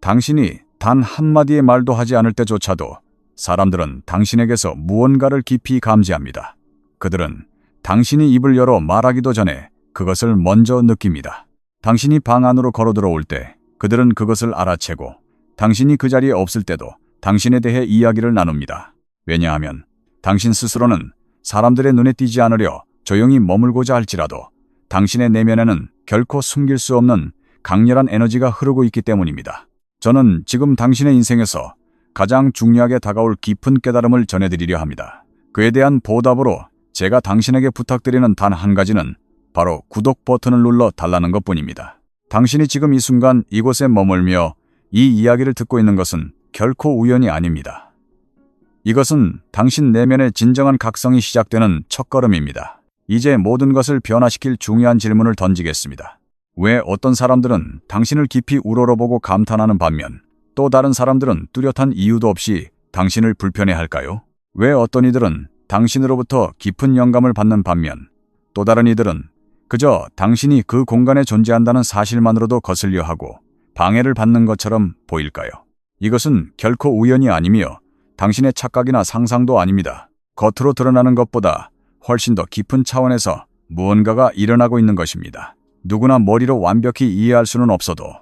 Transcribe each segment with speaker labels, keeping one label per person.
Speaker 1: 당신이 단 한마디의 말도 하지 않을 때조차도 사람들은 당신에게서 무언가를 깊이 감지합니다. 그들은 당신이 입을 열어 말하기도 전에 그것을 먼저 느낍니다. 당신이 방 안으로 걸어 들어올 때 그들은 그것을 알아채고 당신이 그 자리에 없을 때도 당신에 대해 이야기를 나눕니다. 왜냐하면 당신 스스로는 사람들의 눈에 띄지 않으려 조용히 머물고자 할지라도 당신의 내면에는 결코 숨길 수 없는 강렬한 에너지가 흐르고 있기 때문입니다. 저는 지금 당신의 인생에서 가장 중요하게 다가올 깊은 깨달음을 전해드리려 합니다. 그에 대한 보답으로 제가 당신에게 부탁드리는 단 한 가지는 바로 구독 버튼을 눌러 달라는 것뿐입니다. 당신이 지금 이 순간 이곳에 머물며 이 이야기를 듣고 있는 것은 결코 우연이 아닙니다. 이것은 당신 내면의 진정한 각성이 시작되는 첫걸음입니다. 이제 모든 것을 변화시킬 중요한 질문을 던지겠습니다. 왜 어떤 사람들은 당신을 깊이 우러러보고 감탄하는 반면 또 다른 사람들은 뚜렷한 이유도 없이 당신을 불편해할까요? 왜 어떤 이들은 당신으로부터 깊은 영감을 받는 반면 또 다른 이들은 그저 당신이 그 공간에 존재한다는 사실만으로도 거슬려 하고 방해를 받는 것처럼 보일까요? 이것은 결코 우연이 아니며 당신의 착각이나 상상도 아닙니다. 겉으로 드러나는 것보다 훨씬 더 깊은 차원에서 무언가가 일어나고 있는 것입니다. 누구나 머리로 완벽히 이해할 수는 없어도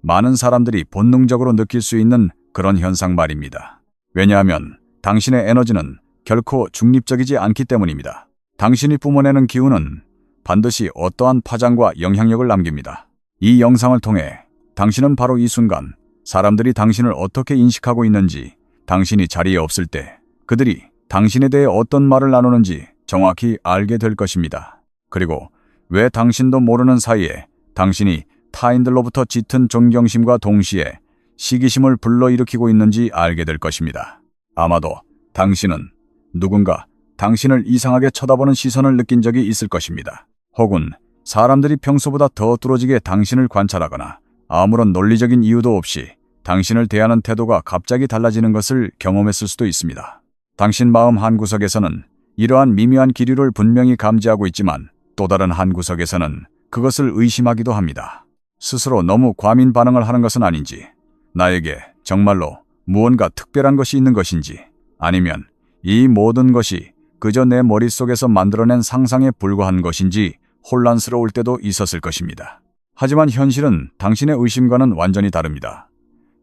Speaker 1: 많은 사람들이 본능적으로 느낄 수 있는 그런 현상 말입니다. 왜냐하면 당신의 에너지는 결코 중립적이지 않기 때문입니다. 당신이 뿜어내는 기운은 반드시 어떠한 파장과 영향력을 남깁니다. 이 영상을 통해 당신은 바로 이 순간 사람들이 당신을 어떻게 인식하고 있는지, 당신이 자리에 없을 때 그들이 당신에 대해 어떤 말을 나누는지 정확히 알게 될 것입니다. 그리고 왜 당신도 모르는 사이에 당신이 타인들로부터 짙은 존경심과 동시에 시기심을 불러일으키고 있는지 알게 될 것입니다. 아마도 당신은 누군가 당신을 이상하게 쳐다보는 시선을 느낀 적이 있을 것입니다. 혹은 사람들이 평소보다 더 뚫어지게 당신을 관찰하거나 아무런 논리적인 이유도 없이 당신을 대하는 태도가 갑자기 달라지는 것을 경험했을 수도 있습니다. 당신 마음 한구석에서는 이러한 미묘한 기류를 분명히 감지하고 있지만 또 다른 한구석에서는 그것을 의심하기도 합니다. 스스로 너무 과민 반응을 하는 것은 아닌지, 나에게 정말로 무언가 특별한 것이 있는 것인지, 아니면 이 모든 것이 그저 내 머릿속에서 만들어낸 상상에 불과한 것인지 혼란스러울 때도 있었을 것입니다. 하지만 현실은 당신의 의심과는 완전히 다릅니다.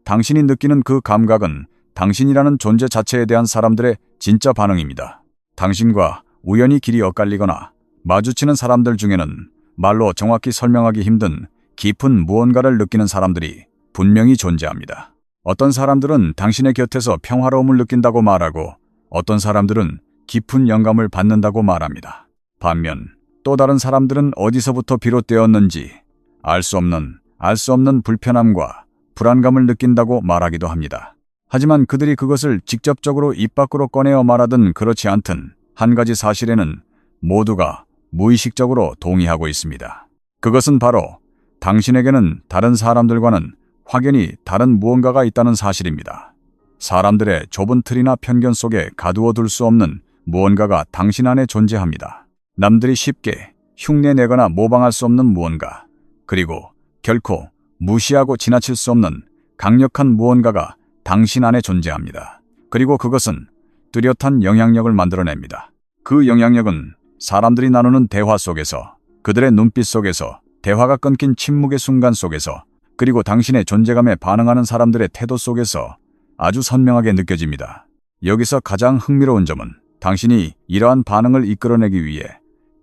Speaker 1: 당신이 느끼는 그 감각은 당신이라는 존재 자체에 대한 사람들의 진짜 반응입니다. 당신과 우연히 길이 엇갈리거나 마주치는 사람들 중에는 말로 정확히 설명하기 힘든 깊은 무언가를 느끼는 사람들이 분명히 존재합니다. 어떤 사람들은 당신의 곁에서 평화로움을 느낀다고 말하고 어떤 사람들은 깊은 영감을 받는다고 말합니다. 반면 또 다른 사람들은 어디서부터 비롯되었는지 알 수 없는 불편함과 불안감을 느낀다고 말하기도 합니다. 하지만 그들이 그것을 직접적으로 입 밖으로 꺼내어 말하든 그렇지 않든 한 가지 사실에는 모두가 무의식적으로 동의하고 있습니다. 그것은 바로 당신에게는 다른 사람들과는 확연히 다른 무언가가 있다는 사실입니다. 사람들의 좁은 틀이나 편견 속에 가두어 둘 수 없는 무언가가 당신 안에 존재합니다. 남들이 쉽게 흉내내거나 모방할 수 없는 무언가, 그리고 결코 무시하고 지나칠 수 없는 강력한 무언가가 당신 안에 존재합니다. 그리고 그것은 뚜렷한 영향력을 만들어냅니다. 그 영향력은 사람들이 나누는 대화 속에서, 그들의 눈빛 속에서, 대화가 끊긴 침묵의 순간 속에서, 그리고 당신의 존재감에 반응하는 사람들의 태도 속에서 아주 선명하게 느껴집니다. 여기서 가장 흥미로운 점은 당신이 이러한 반응을 이끌어내기 위해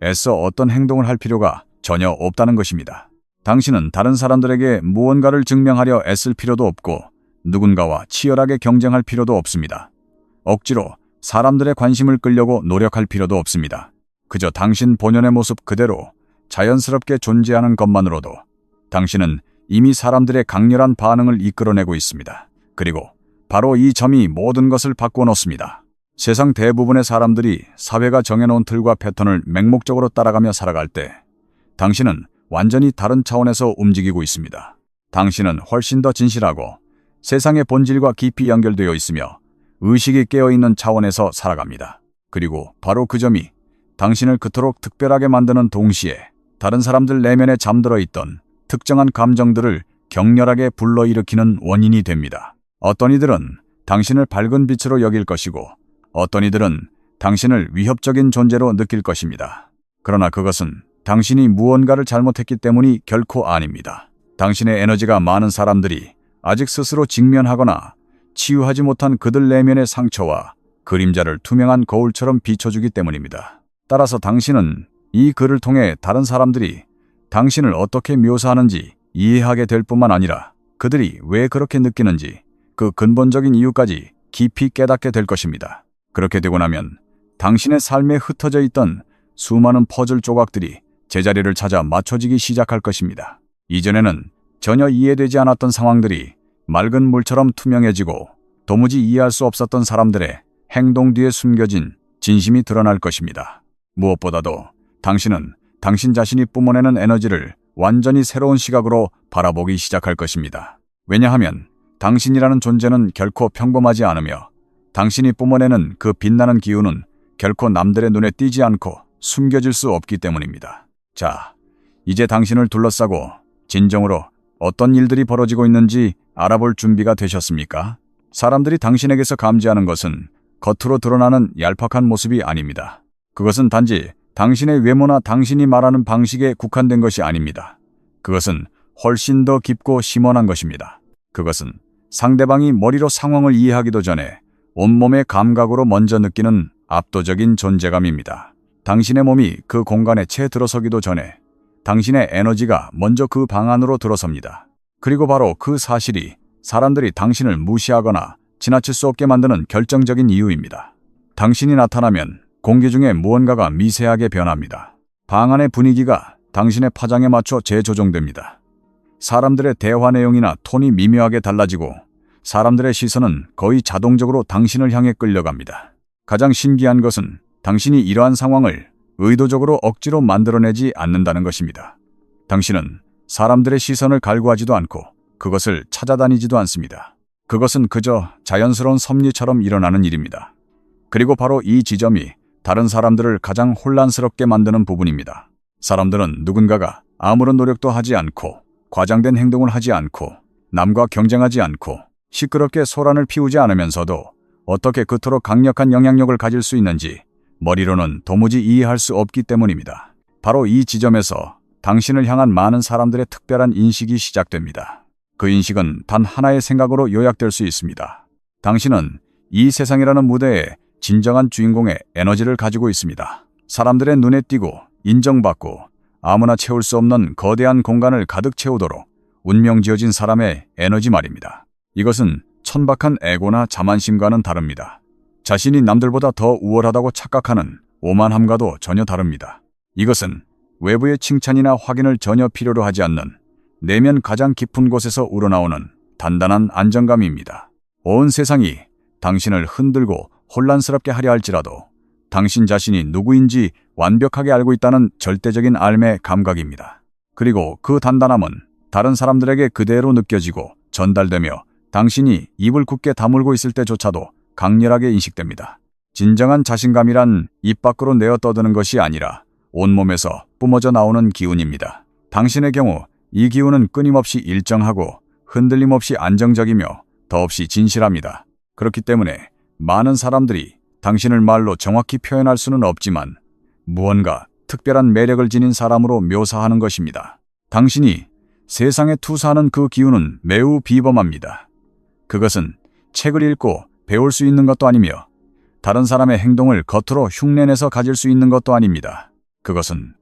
Speaker 1: 애써 어떤 행동을 할 필요가 전혀 없다는 것입니다. 당신은 다른 사람들에게 무언가를 증명하려 애쓸 필요도 없고 누군가와 치열하게 경쟁할 필요도 없습니다. 억지로 사람들의 관심을 끌려고 노력할 필요도 없습니다. 그저 당신 본연의 모습 그대로 자연스럽게 존재하는 것만으로도 당신은 이미 사람들의 강렬한 반응을 이끌어내고 있습니다. 그리고 바로 이 점이 모든 것을 바꿔 놓습니다. 세상 대부분의 사람들이 사회가 정해놓은 틀과 패턴을 맹목적으로 따라가며 살아갈 때 당신은 완전히 다른 차원에서 움직이고 있습니다. 당신은 훨씬 더 진실하고 세상의 본질과 깊이 연결되어 있으며 의식이 깨어있는 차원에서 살아갑니다. 그리고 바로 그 점이 당신을 그토록 특별하게 만드는 동시에 다른 사람들 내면에 잠들어 있던 특정한 감정들을 격렬하게 불러일으키는 원인이 됩니다. 어떤 이들은 당신을 밝은 빛으로 여길 것이고 어떤 이들은 당신을 위협적인 존재로 느낄 것입니다. 그러나 그것은 당신이 무언가를 잘못했기 때문이 결코 아닙니다. 당신의 에너지가 많은 사람들이 아직 스스로 직면하거나 치유하지 못한 그들 내면의 상처와 그림자를 투명한 거울처럼 비춰주기 때문입니다. 따라서 당신은 이 글을 통해 다른 사람들이 당신을 어떻게 묘사하는지 이해하게 될 뿐만 아니라 그들이 왜 그렇게 느끼는지 그 근본적인 이유까지 깊이 깨닫게 될 것입니다. 그렇게 되고 나면 당신의 삶에 흩어져 있던 수많은 퍼즐 조각들이 제자리를 찾아 맞춰지기 시작할 것입니다. 이전에는 전혀 이해되지 않았던 상황들이 맑은 물처럼 투명해지고 도무지 이해할 수 없었던 사람들의 행동 뒤에 숨겨진 진심이 드러날 것입니다. 무엇보다도 당신은 당신 자신이 뿜어내는 에너지를 완전히 새로운 시각으로 바라보기 시작할 것입니다. 왜냐하면 당신이라는 존재는 결코 평범하지 않으며 당신이 뿜어내는 그 빛나는 기운은 결코 남들의 눈에 띄지 않고 숨겨질 수 없기 때문입니다. 자, 이제 당신을 둘러싸고 진정으로 어떤 일들이 벌어지고 있는지 알아볼 준비가 되셨습니까? 사람들이 당신에게서 감지하는 것은 겉으로 드러나는 얄팍한 모습이 아닙니다. 그것은 단지 당신의 외모나 당신이 말하는 방식에 국한된 것이 아닙니다. 그것은 훨씬 더 깊고 심원한 것입니다. 그것은 상대방이 머리로 상황을 이해하기도 전에 온몸의 감각으로 먼저 느끼는 압도적인 존재감입니다. 당신의 몸이 그 공간에 채 들어서기도 전에 당신의 에너지가 먼저 그 방 안으로 들어섭니다. 그리고 바로 그 사실이 사람들이 당신을 무시하거나 지나칠 수 없게 만드는 결정적인 이유입니다. 당신이 나타나면 공기 중에 무언가가 미세하게 변합니다. 방 안의 분위기가 당신의 파장에 맞춰 재조정됩니다. 사람들의 대화 내용이나 톤이 미묘하게 달라지고 사람들의 시선은 거의 자동적으로 당신을 향해 끌려갑니다. 가장 신기한 것은 당신이 이러한 상황을 의도적으로 억지로 만들어내지 않는다는 것입니다. 당신은 사람들의 시선을 갈구하지도 않고 그것을 찾아다니지도 않습니다. 그것은 그저 자연스러운 섭리처럼 일어나는 일입니다. 그리고 바로 이 지점이 다른 사람들을 가장 혼란스럽게 만드는 부분입니다. 사람들은 누군가가 아무런 노력도 하지 않고 과장된 행동을 하지 않고 남과 경쟁하지 않고 시끄럽게 소란을 피우지 않으면서도 어떻게 그토록 강력한 영향력을 가질 수 있는지 머리로는 도무지 이해할 수 없기 때문입니다. 바로 이 지점에서 당신을 향한 많은 사람들의 특별한 인식이 시작됩니다. 그 인식은 단 하나의 생각으로 요약될 수 있습니다. 당신은 이 세상이라는 무대에 진정한 주인공의 에너지를 가지고 있습니다. 사람들의 눈에 띄고 인정받고 아무나 채울 수 없는 거대한 공간을 가득 채우도록 운명지어진 사람의 에너지 말입니다. 이것은 천박한 에고나 자만심과는 다릅니다. 자신이 남들보다 더 우월하다고 착각하는 오만함과도 전혀 다릅니다. 이것은 외부의 칭찬이나 확인을 전혀 필요로 하지 않는 내면 가장 깊은 곳에서 우러나오는 단단한 안정감입니다. 온 세상이 당신을 흔들고 혼란스럽게 하려 할지라도 당신 자신이 누구인지 완벽하게 알고 있다는 절대적인 삶의 감각입니다. 그리고 그 단단함은 다른 사람들에게 그대로 느껴지고 전달되며 당신이 입을 굳게 다물고 있을 때조차도 강렬하게 인식됩니다. 진정한 자신감이란 입 밖으로 내어 떠드는 것이 아니라 온몸에서 뿜어져 나오는 기운입니다. 당신의 경우 이 기운은 끊임없이 일정하고 흔들림 없이 안정적이며 더없이 진실합니다. 그렇기 때문에 많은 사람들이 당신을 말로 정확히 표현할 수는 없지만 무언가 특별한 매력을 지닌 사람으로 묘사하는 것입니다. 당신이 세상에 투사하는 그 기운은 매우 비범합니다. 그것은 책을 읽고 배울 수 있는 것도 아니며 다른 사람의 행동을 겉으로 흉내내서 가질 수 있는 것도 아닙니다. 그것은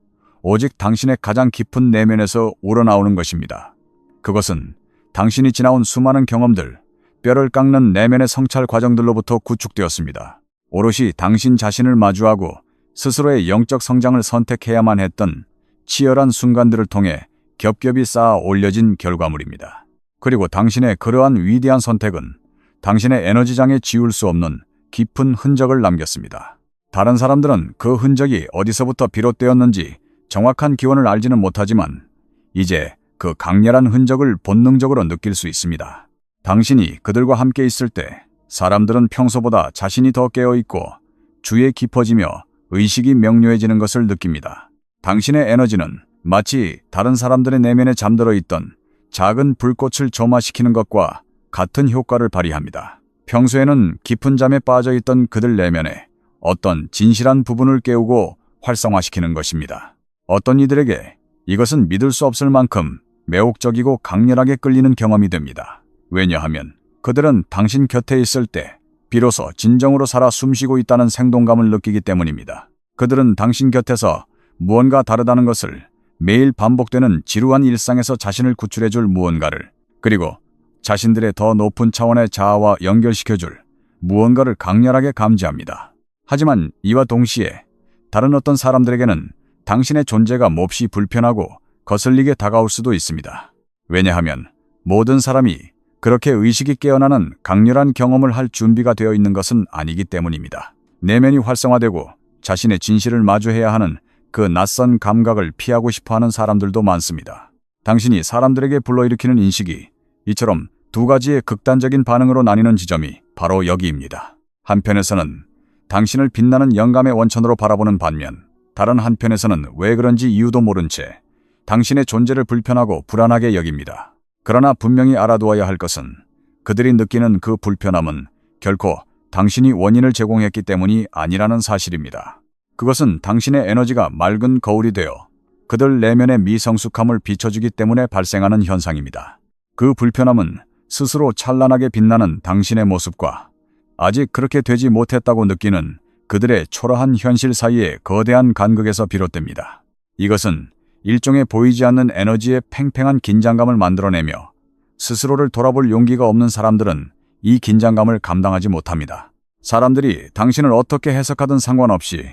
Speaker 1: 오직 당신의 가장 깊은 내면에서 우러나오는 것입니다. 그것은 당신이 지나온 수많은 경험들, 뼈를 깎는 내면의 성찰 과정들로부터 구축되었습니다. 오롯이 당신 자신을 마주하고 스스로의 영적 성장을 선택해야만 했던 치열한 순간들을 통해 겹겹이 쌓아 올려진 결과물입니다. 그리고 당신의 그러한 위대한 선택은 당신의 에너지장에 지울 수 없는 깊은 흔적을 남겼습니다. 다른 사람들은 그 흔적이 어디서부터 비롯되었는지 정확한 기원을 알지는 못하지만 이제 그 강렬한 흔적을 본능적으로 느낄 수 있습니다. 당신이 그들과 함께 있을 때 사람들은 평소보다 자신이 더 깨어있고 주에 깊어지며 의식이 명료해지는 것을 느낍니다. 당신의 에너지는 마치 다른 사람들의 내면에 잠들어 있던 작은 불꽃을 점화시키는 것과 같은 효과를 발휘합니다. 평소에는 깊은 잠에 빠져 있던 그들 내면에 어떤 진실한 부분을 깨우고 활성화시키는 것입니다. 어떤 이들에게 이것은 믿을 수 없을 만큼 매혹적이고 강렬하게 끌리는 경험이 됩니다. 왜냐하면 그들은 당신 곁에 있을 때 비로소 진정으로 살아 숨쉬고 있다는 생동감을 느끼기 때문입니다. 그들은 당신 곁에서 무언가 다르다는 것을, 매일 반복되는 지루한 일상에서 자신을 구출해줄 무언가를, 그리고 자신들의 더 높은 차원의 자아와 연결시켜줄 무언가를 강렬하게 감지합니다. 하지만 이와 동시에 다른 어떤 사람들에게는 당신의 존재가 몹시 불편하고 거슬리게 다가올 수도 있습니다. 왜냐하면 모든 사람이 그렇게 의식이 깨어나는 강렬한 경험을 할 준비가 되어 있는 것은 아니기 때문입니다. 내면이 활성화되고 자신의 진실을 마주해야 하는 그 낯선 감각을 피하고 싶어하는 사람들도 많습니다. 당신이 사람들에게 불러일으키는 인식이 이처럼 두 가지의 극단적인 반응으로 나뉘는 지점이 바로 여기입니다. 한편에서는 당신을 빛나는 영감의 원천으로 바라보는 반면, 다른 한편에서는 왜 그런지 이유도 모른 채 당신의 존재를 불편하고 불안하게 여깁니다. 그러나 분명히 알아두어야 할 것은 그들이 느끼는 그 불편함은 결코 당신이 원인을 제공했기 때문이 아니라는 사실입니다. 그것은 당신의 에너지가 맑은 거울이 되어 그들 내면의 미성숙함을 비춰주기 때문에 발생하는 현상입니다. 그 불편함은 스스로 찬란하게 빛나는 당신의 모습과 아직 그렇게 되지 못했다고 느끼는 그들의 초라한 현실 사이의 거대한 간극에서 비롯됩니다. 이것은 일종의 보이지 않는 에너지의 팽팽한 긴장감을 만들어내며 스스로를 돌아볼 용기가 없는 사람들은 이 긴장감을 감당하지 못합니다. 사람들이 당신을 어떻게 해석하든 상관없이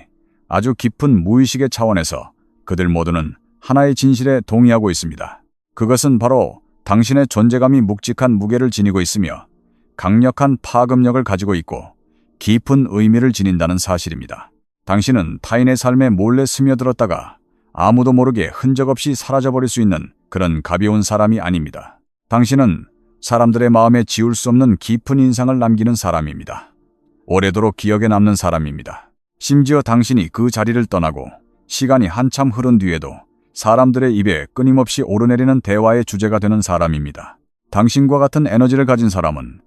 Speaker 1: 아주 깊은 무의식의 차원에서 그들 모두는 하나의 진실에 동의하고 있습니다. 그것은 바로 당신의 존재감이 묵직한 무게를 지니고 있으며 강력한 파급력을 가지고 있고 깊은 의미를 지닌다는 사실입니다. 당신은 타인의 삶에 몰래 스며들었다가 아무도 모르게 흔적 없이 사라져버릴 수 있는 그런 가벼운 사람이 아닙니다. 당신은 사람들의 마음에 지울 수 없는 깊은 인상을 남기는 사람입니다. 오래도록 기억에 남는 사람입니다. 심지어 당신이 그 자리를 떠나고 시간이 한참 흐른 뒤에도 사람들의 입에 끊임없이 오르내리는 대화의 주제가 되는 사람입니다. 당신과 같은 에너지를 가진 사람은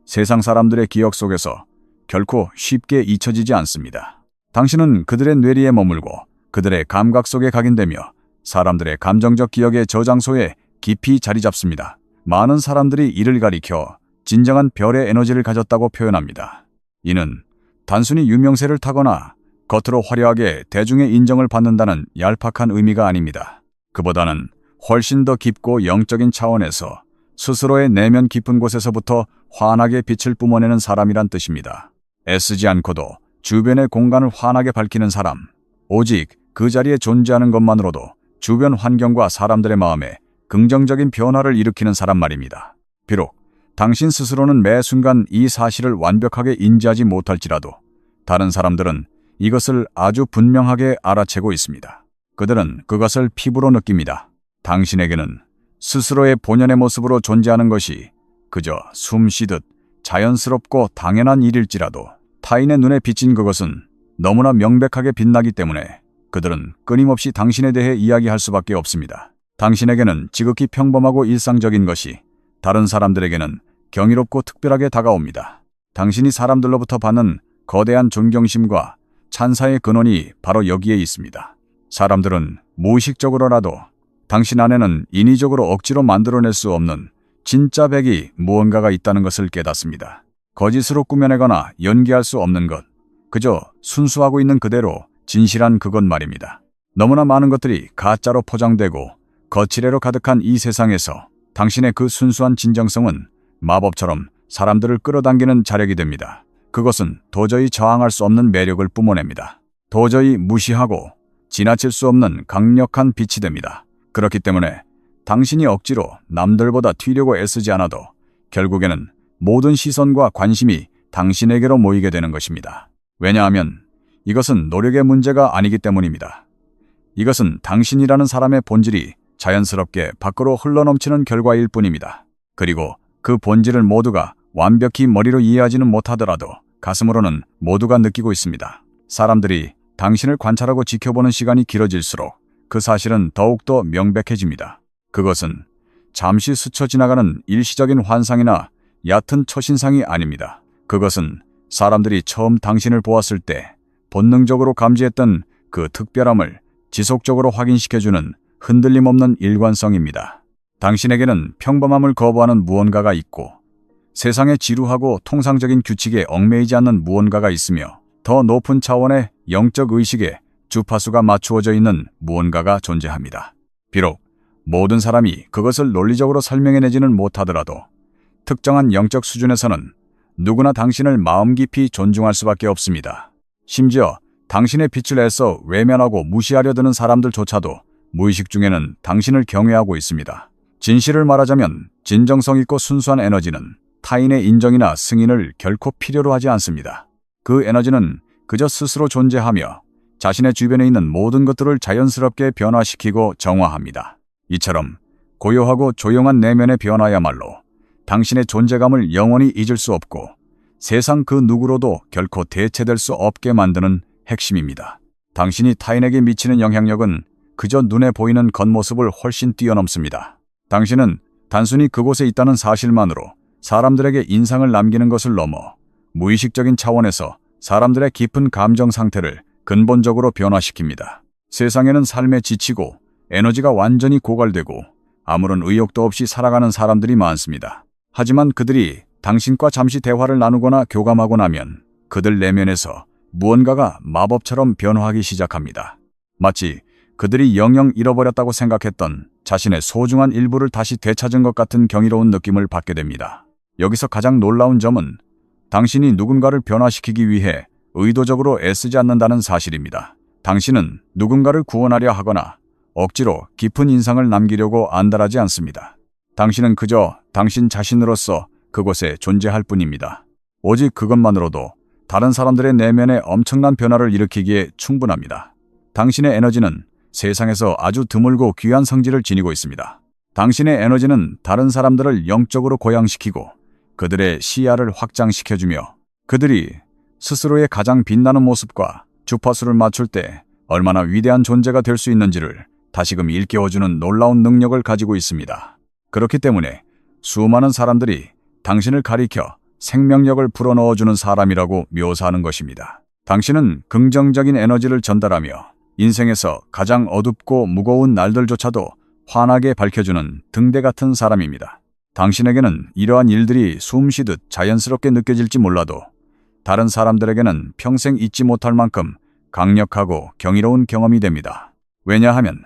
Speaker 1: 세상 사람들의 기억 속에서 결코 쉽게 잊혀지지 않습니다. 당신은 그들의 뇌리에 머물고 그들의 감각 속에 각인되며 사람들의 감정적 기억의 저장소에 깊이 자리 잡습니다. 많은 사람들이 이를 가리켜 진정한 별의 에너지를 가졌다고 표현합니다. 이는 단순히 유명세를 타거나 겉으로 화려하게 대중의 인정을 받는다는 얄팍한 의미가 아닙니다. 그보다는 훨씬 더 깊고 영적인 차원에서 스스로의 내면 깊은 곳에서부터 환하게 빛을 뿜어내는 사람이란 뜻입니다. 애쓰지 않고도 주변의 공간을 환하게 밝히는 사람, 오직 그 자리에 존재하는 것만으로도 주변 환경과 사람들의 마음에 긍정적인 변화를 일으키는 사람 말입니다. 비록 당신 스스로는 매 순간 이 사실을 완벽하게 인지하지 못할지라도 다른 사람들은 이것을 아주 분명하게 알아채고 있습니다. 그들은 그것을 피부로 느낍니다. 당신에게는 스스로의 본연의 모습으로 존재하는 것이 그저 숨 쉬듯 자연스럽고 당연한 일일지라도 타인의 눈에 비친 그것은 너무나 명백하게 빛나기 때문에 그들은 끊임없이 당신에 대해 이야기할 수밖에 없습니다. 당신에게는 지극히 평범하고 일상적인 것이 다른 사람들에게는 경이롭고 특별하게 다가옵니다. 당신이 사람들로부터 받는 거대한 존경심과 찬사의 근원이 바로 여기에 있습니다. 사람들은 무의식적으로라도 당신 안에는 인위적으로 억지로 만들어낼 수 없는 진짜 백이 무언가가 있다는 것을 깨닫습니다. 거짓으로 꾸며내거나 연기할 수 없는 것, 그저 순수하고 있는 그대로 진실한 그것 말입니다. 너무나 많은 것들이 가짜로 포장되고 거칠애로 가득한 이 세상에서 당신의 그 순수한 진정성은 마법처럼 사람들을 끌어당기는 자력이 됩니다. 그것은 도저히 저항할 수 없는 매력을 뿜어냅니다. 도저히 무시하고 지나칠 수 없는 강력한 빛이 됩니다. 그렇기 때문에 당신이 억지로 남들보다 튀려고 애쓰지 않아도 결국에는 모든 시선과 관심이 당신에게로 모이게 되는 것입니다. 왜냐하면 이것은 노력의 문제가 아니기 때문입니다. 이것은 당신이라는 사람의 본질이 자연스럽게 밖으로 흘러넘치는 결과일 뿐입니다. 그리고 그 본질을 모두가 완벽히 머리로 이해하지는 못하더라도 가슴으로는 모두가 느끼고 있습니다. 사람들이 당신을 관찰하고 지켜보는 시간이 길어질수록 그 사실은 더욱더 명백해집니다. 그것은 잠시 스쳐 지나가는 일시적인 환상이나 얕은 첫인상이 아닙니다. 그것은 사람들이 처음 당신을 보았을 때 본능적으로 감지했던 그 특별함을 지속적으로 확인시켜주는 흔들림 없는 일관성입니다. 당신에게는 평범함을 거부하는 무언가가 있고 세상의 지루하고 통상적인 규칙에 얽매이지 않는 무언가가 있으며 더 높은 차원의 영적 의식에 주파수가 맞추어져 있는 무언가가 존재합니다. 비록 모든 사람이 그것을 논리적으로 설명해내지는 못하더라도 특정한 영적 수준에서는 누구나 당신을 마음 깊이 존중할 수밖에 없습니다. 심지어 당신의 빛을 애써 외면하고 무시하려 드는 사람들조차도 무의식 중에는 당신을 경외하고 있습니다. 진실을 말하자면 진정성 있고 순수한 에너지는 타인의 인정이나 승인을 결코 필요로 하지 않습니다. 그 에너지는 그저 스스로 존재하며 자신의 주변에 있는 모든 것들을 자연스럽게 변화시키고 정화합니다. 이처럼 고요하고 조용한 내면의 변화야말로 당신의 존재감을 영원히 잊을 수 없고 세상 그 누구로도 결코 대체될 수 없게 만드는 핵심입니다. 당신이 타인에게 미치는 영향력은 그저 눈에 보이는 겉모습을 훨씬 뛰어넘습니다. 당신은 단순히 그곳에 있다는 사실만으로 사람들에게 인상을 남기는 것을 넘어 무의식적인 차원에서 사람들의 깊은 감정 상태를 근본적으로 변화시킵니다. 세상에는 삶에 지치고 에너지가 완전히 고갈되고 아무런 의욕도 없이 살아가는 사람들이 많습니다. 하지만 그들이 당신과 잠시 대화를 나누거나 교감하고 나면 그들 내면에서 무언가가 마법처럼 변화하기 시작합니다. 마치 그들이 영영 잃어버렸다고 생각했던 자신의 소중한 일부를 다시 되찾은 것 같은 경이로운 느낌을 받게 됩니다. 여기서 가장 놀라운 점은 당신이 누군가를 변화시키기 위해 의도적으로 애쓰지 않는다는 사실입니다. 당신은 누군가를 구원하려 하거나 억지로 깊은 인상을 남기려고 안달하지 않습니다. 당신은 그저 당신 자신으로서 그곳에 존재할 뿐입니다. 오직 그것만으로도 다른 사람들의 내면에 엄청난 변화를 일으키기에 충분합니다. 당신의 에너지는 세상에서 아주 드물고 귀한 성질을 지니고 있습니다. 당신의 에너지는 다른 사람들을 영적으로 고양시키고 그들의 시야를 확장시켜주며 그들이 스스로의 가장 빛나는 모습과 주파수를 맞출 때 얼마나 위대한 존재가 될 수 있는지를 다시금 일깨워주는 놀라운 능력을 가지고 있습니다. 그렇기 때문에 수많은 사람들이 당신을 가리켜 생명력을 불어넣어주는 사람이라고 묘사하는 것입니다. 당신은 긍정적인 에너지를 전달하며 인생에서 가장 어둡고 무거운 날들조차도 환하게 밝혀주는 등대 같은 사람입니다. 당신에게는 이러한 일들이 숨쉬듯 자연스럽게 느껴질지 몰라도 다른 사람들에게는 평생 잊지 못할 만큼 강력하고 경이로운 경험이 됩니다. 왜냐하면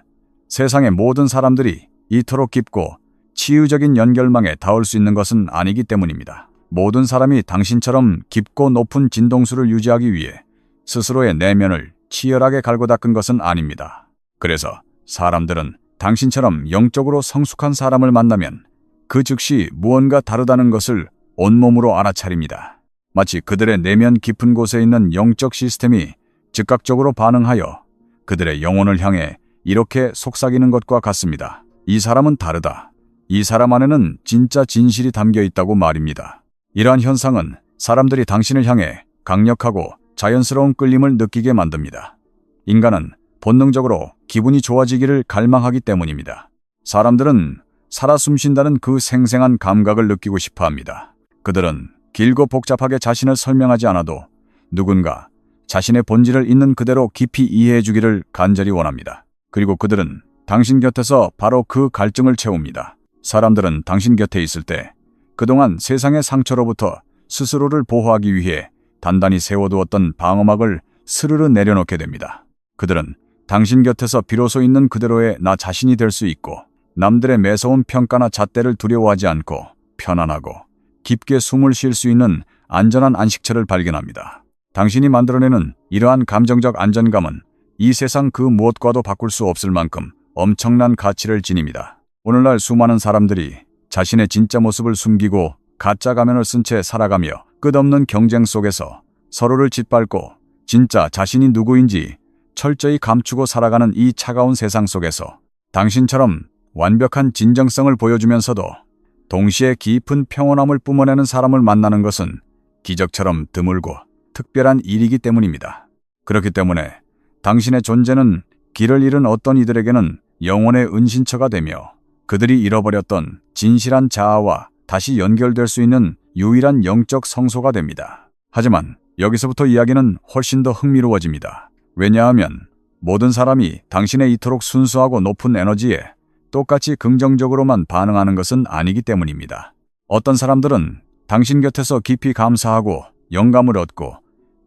Speaker 1: 세상의 모든 사람들이 이토록 깊고 치유적인 연결망에 닿을 수 있는 것은 아니기 때문입니다. 모든 사람이 당신처럼 깊고 높은 진동수를 유지하기 위해 스스로의 내면을 치열하게 갈고 닦은 것은 아닙니다. 그래서 사람들은 당신처럼 영적으로 성숙한 사람을 만나면 그 즉시 무언가 다르다는 것을 온몸으로 알아차립니다. 마치 그들의 내면 깊은 곳에 있는 영적 시스템이 즉각적으로 반응하여 그들의 영혼을 향해 이렇게 속삭이는 것과 같습니다. 이 사람은 다르다. 이 사람 안에는 진짜 진실이 담겨 있다고 말입니다. 이러한 현상은 사람들이 당신을 향해 강력하고 자연스러운 끌림을 느끼게 만듭니다. 인간은 본능적으로 기분이 좋아지기를 갈망하기 때문입니다. 사람들은 살아 숨쉰다는 그 생생한 감각을 느끼고 싶어 합니다. 그들은 길고 복잡하게 자신을 설명하지 않아도 누군가 자신의 본질을 있는 그대로 깊이 이해해 주기를 간절히 원합니다. 그리고 그들은 당신 곁에서 바로 그 갈증을 채웁니다. 사람들은 당신 곁에 있을 때 그동안 세상의 상처로부터 스스로를 보호하기 위해 단단히 세워두었던 방어막을 스르르 내려놓게 됩니다. 그들은 당신 곁에서 비로소 있는 그대로의 나 자신이 될 수 있고 남들의 매서운 평가나 잣대를 두려워하지 않고 편안하고 깊게 숨을 쉴 수 있는 안전한 안식처를 발견합니다. 당신이 만들어내는 이러한 감정적 안전감은 이 세상 그 무엇과도 바꿀 수 없을 만큼 엄청난 가치를 지닙니다. 오늘날 수많은 사람들이 자신의 진짜 모습을 숨기고 가짜 가면을 쓴 채 살아가며 끝없는 경쟁 속에서 서로를 짓밟고 진짜 자신이 누구인지 철저히 감추고 살아가는 이 차가운 세상 속에서 당신처럼 완벽한 진정성을 보여주면서도 동시에 깊은 평온함을 뿜어내는 사람을 만나는 것은 기적처럼 드물고 특별한 일이기 때문입니다. 그렇기 때문에 당신의 존재는 길을 잃은 어떤 이들에게는 영혼의 은신처가 되며 그들이 잃어버렸던 진실한 자아와 다시 연결될 수 있는 유일한 영적 성소가 됩니다. 하지만 여기서부터 이야기는 훨씬 더 흥미로워집니다. 왜냐하면 모든 사람이 당신의 이토록 순수하고 높은 에너지에 똑같이 긍정적으로만 반응하는 것은 아니기 때문입니다. 어떤 사람들은 당신 곁에서 깊이 감사하고 영감을 얻고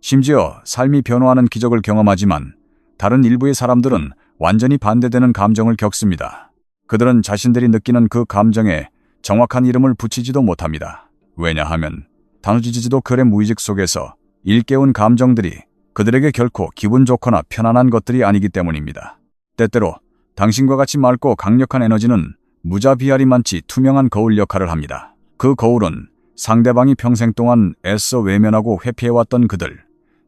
Speaker 1: 심지어 삶이 변화하는 기적을 경험하지만 다른 일부의 사람들은 완전히 반대되는 감정을 겪습니다. 그들은 자신들이 느끼는 그 감정에 정확한 이름을 붙이지도 못합니다. 왜냐하면 단호지지도 글의 무의식 속에서 일깨운 감정들이 그들에게 결코 기분 좋거나 편안한 것들이 아니기 때문입니다. 때때로 당신과 같이 맑고 강력한 에너지는 무자비하리만치 투명한 거울 역할을 합니다. 그 거울은 상대방이 평생 동안 애써 외면하고 회피해왔던 그들,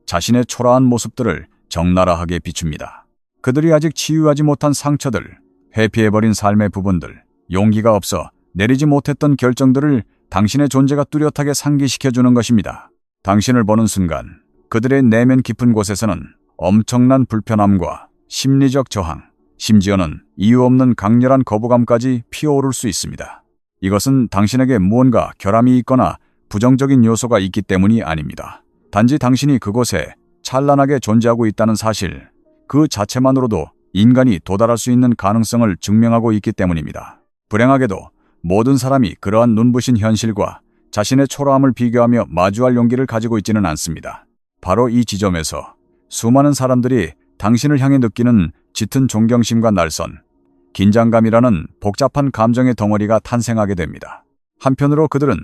Speaker 1: 자신의 초라한 모습들을 적나라하게 비춥니다. 그들이 아직 치유하지 못한 상처들, 회피해버린 삶의 부분들, 용기가 없어 내리지 못했던 결정들을 당신의 존재가 뚜렷하게 상기시켜주는 것입니다. 당신을 보는 순간 그들의 내면 깊은 곳에서는 엄청난 불편함과 심리적 저항, 심지어는 이유 없는 강렬한 거부감까지 피어오를 수 있습니다. 이것은 당신에게 무언가 결함이 있거나 부정적인 요소가 있기 때문이 아닙니다. 단지 당신이 그곳에 찬란하게 존재하고 있다는 사실, 그 자체만으로도 인간이 도달할 수 있는 가능성을 증명하고 있기 때문입니다. 불행하게도 모든 사람이 그러한 눈부신 현실과 자신의 초라함을 비교하며 마주할 용기를 가지고 있지는 않습니다. 바로 이 지점에서 수많은 사람들이 당신을 향해 느끼는 짙은 존경심과 날선, 긴장감이라는 복잡한 감정의 덩어리가 탄생하게 됩니다. 한편으로 그들은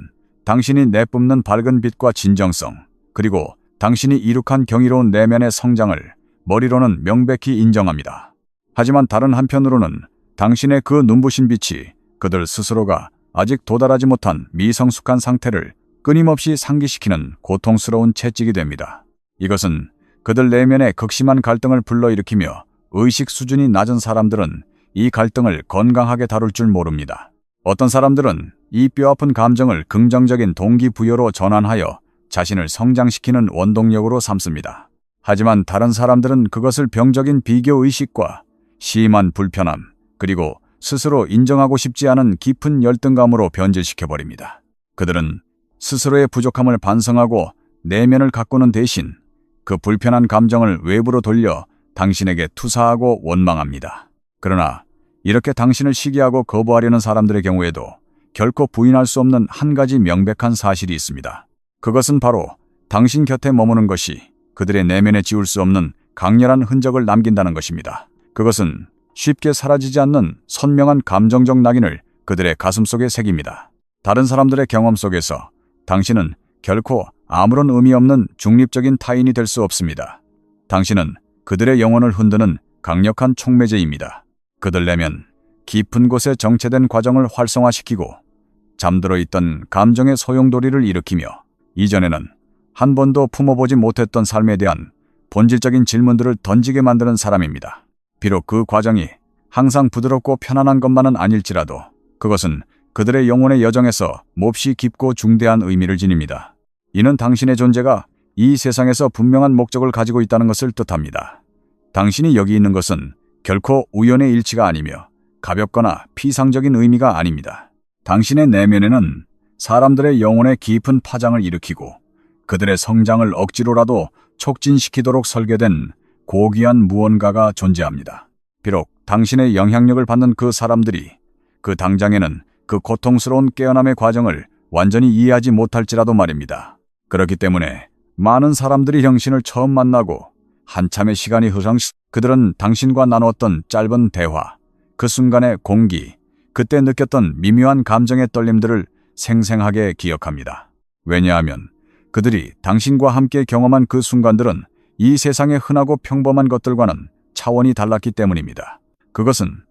Speaker 1: 당신이 내뿜는 밝은 빛과 진정성, 그리고 당신이 이룩한 경이로운 내면의 성장을 머리로는 명백히 인정합니다. 하지만 다른 한편으로는 당신의 그 눈부신 빛이 그들 스스로가 아직 도달하지 못한 미성숙한 상태를 끊임없이 상기시키는 고통스러운 채찍이 됩니다. 이것은 그들 내면의 극심한 갈등을 불러일으키며 의식 수준이 낮은 사람들은 이 갈등을 건강하게 다룰 줄 모릅니다. 어떤 사람들은 이 뼈아픈 감정을 긍정적인 동기부여로 전환하여 자신을 성장시키는 원동력으로 삼습니다. 하지만 다른 사람들은 그것을 병적인 비교의식과 심한 불편함, 그리고 스스로 인정하고 싶지 않은 깊은 열등감으로 변질시켜버립니다. 그들은 스스로의 부족함을 반성하고 내면을 가꾸는 대신 그 불편한 감정을 외부로 돌려 당신에게 투사하고 원망합니다. 그러나 이렇게 당신을 시기하고 거부하려는 사람들의 경우에도 결코 부인할 수 없는 한 가지 명백한 사실이 있습니다. 그것은 바로 당신 곁에 머무는 것이 그들의 내면에 지울 수 없는 강렬한 흔적을 남긴다는 것입니다. 그것은 쉽게 사라지지 않는 선명한 감정적 낙인을 그들의 가슴속에 새깁니다. 다른 사람들의 경험 속에서 당신은 결코 아무런 의미 없는 중립적인 타인이 될 수 없습니다. 당신은 그들의 영혼을 흔드는 강력한 촉매제입니다. 그들 내면 깊은 곳에 정체된 과정을 활성화시키고 잠들어 있던 감정의 소용돌이를 일으키며 이전에는 한 번도 품어보지 못했던 삶에 대한 본질적인 질문들을 던지게 만드는 사람입니다. 비록 그 과정이 항상 부드럽고 편안한 것만은 아닐지라도 그것은 그들의 영혼의 여정에서 몹시 깊고 중대한 의미를 지닙니다. 이는 당신의 존재가 이 세상에서 분명한 목적을 가지고 있다는 것을 뜻합니다. 당신이 여기 있는 것은 결코 우연의 일치가 아니며 가볍거나 피상적인 의미가 아닙니다. 당신의 내면에는 사람들의 영혼에 깊은 파장을 일으키고 그들의 성장을 억지로라도 촉진시키도록 설계된 고귀한 무언가가 존재합니다. 비록 당신의 영향력을 받는 그 사람들이 그 당장에는 그 고통스러운 깨어남의 과정을 완전히 이해하지 못할지라도 말입니다. 그렇기 때문에 많은 사람들이 당신을 처음 만나고 한참의 시간이 흐르 그들은 당신과 나누었던 짧은 대화, 그 순간의 공기, 그때 느꼈던 미묘한 감정의 떨림들을 생생하게 기억합니다. 왜냐하면 그들이 당신과 함께 경험한 그 순간들은 이 세상의 흔하고 평범한 것들과는 차원이 달랐기 때문입니다. 그것은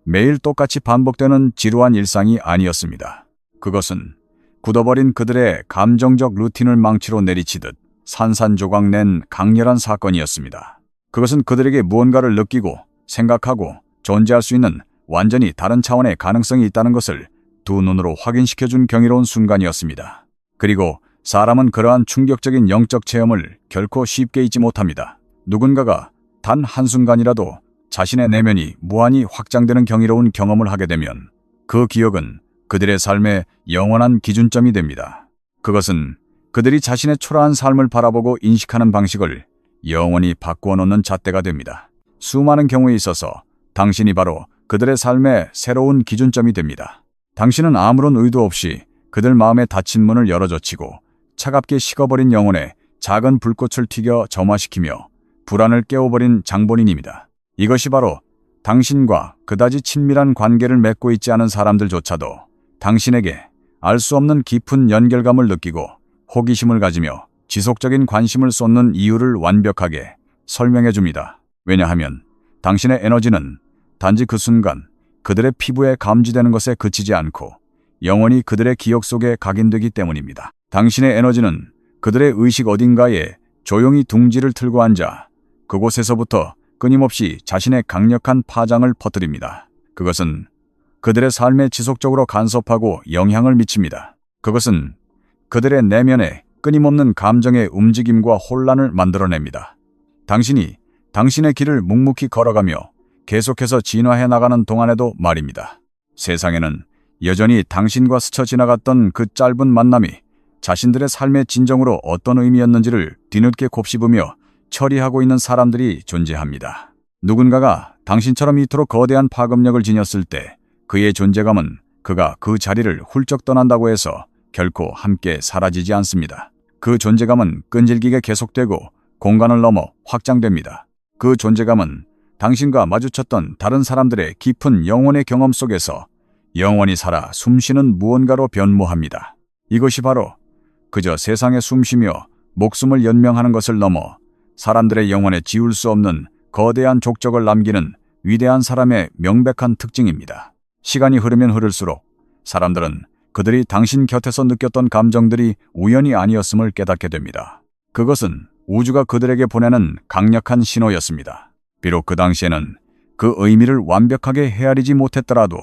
Speaker 1: 매일 똑같이 반복되는 지루한 일상이 아니었습니다. 그것은 굳어버린 그들의 감정적 루틴을 망치로 내리치듯 산산조각 낸 강렬한 사건이었습니다. 그것은 그들에게 무언가를 느끼고 생각하고 존재할 수 있는 완전히 다른 차원의 가능성이 있다는 것을 두 눈으로 확인시켜준 경이로운 순간이었습니다. 그리고 사람은 그러한 충격적인 영적 체험을 결코 쉽게 잊지 못합니다. 누군가가 단 한순간이라도 자신의 내면이 무한히 확장되는 경이로운 경험을 하게 되면 그 기억은 그들의 삶의 영원한 기준점이 됩니다. 그것은 그들이 자신의 초라한 삶을 바라보고 인식하는 방식을 영원히 바꾸어 놓는 잣대가 됩니다. 수많은 경우에 있어서 당신이 바로 그들의 삶의 새로운 기준점이 됩니다. 당신은 아무런 의도 없이 그들 마음에 닫힌 문을 열어젖히고 차갑게 식어버린 영혼에 작은 불꽃을 튀겨 점화시키며 불안을 깨워버린 장본인입니다. 이것이 바로 당신과 그다지 친밀한 관계를 맺고 있지 않은 사람들조차도 당신에게 알 수 없는 깊은 연결감을 느끼고 호기심을 가지며 지속적인 관심을 쏟는 이유를 완벽하게 설명해 줍니다. 왜냐하면 당신의 에너지는 단지 그 순간 그들의 피부에 감지되는 것에 그치지 않고 영원히 그들의 기억 속에 각인되기 때문입니다. 당신의 에너지는 그들의 의식 어딘가에 조용히 둥지를 틀고 앉아 그곳에서부터 끊임없이 자신의 강력한 파장을 퍼뜨립니다. 그것은 그들의 삶에 지속적으로 간섭하고 영향을 미칩니다. 그것은 그들의 내면에 끊임없는 감정의 움직임과 혼란을 만들어냅니다. 당신이 당신의 길을 묵묵히 걸어가며 계속해서 진화해 나가는 동안에도 말입니다. 세상에는 여전히 당신과 스쳐 지나갔던 그 짧은 만남이 자신들의 삶의 진정으로 어떤 의미였는지를 뒤늦게 곱씹으며 처리하고 있는 사람들이 존재합니다. 누군가가 당신처럼 이토록 거대한 파급력을 지녔을 때 그의 존재감은 그가 그 자리를 훌쩍 떠난다고 해서 결코 함께 사라지지 않습니다. 그 존재감은 끈질기게 계속되고 공간을 넘어 확장됩니다. 그 존재감은 당신과 마주쳤던 다른 사람들의 깊은 영혼의 경험 속에서 영원히 살아 숨쉬는 무언가로 변모합니다. 이것이 바로 그저 세상에 숨쉬며 목숨을 연명하는 것을 넘어 사람들의 영혼에 지울 수 없는 거대한 족적을 남기는 위대한 사람의 명백한 특징입니다. 시간이 흐르면 흐를수록 사람들은 그들이 당신 곁에서 느꼈던 감정들이 우연이 아니었음을 깨닫게 됩니다. 그것은 우주가 그들에게 보내는 강력한 신호였습니다. 비록 그 당시에는 그 의미를 완벽하게 헤아리지 못했더라도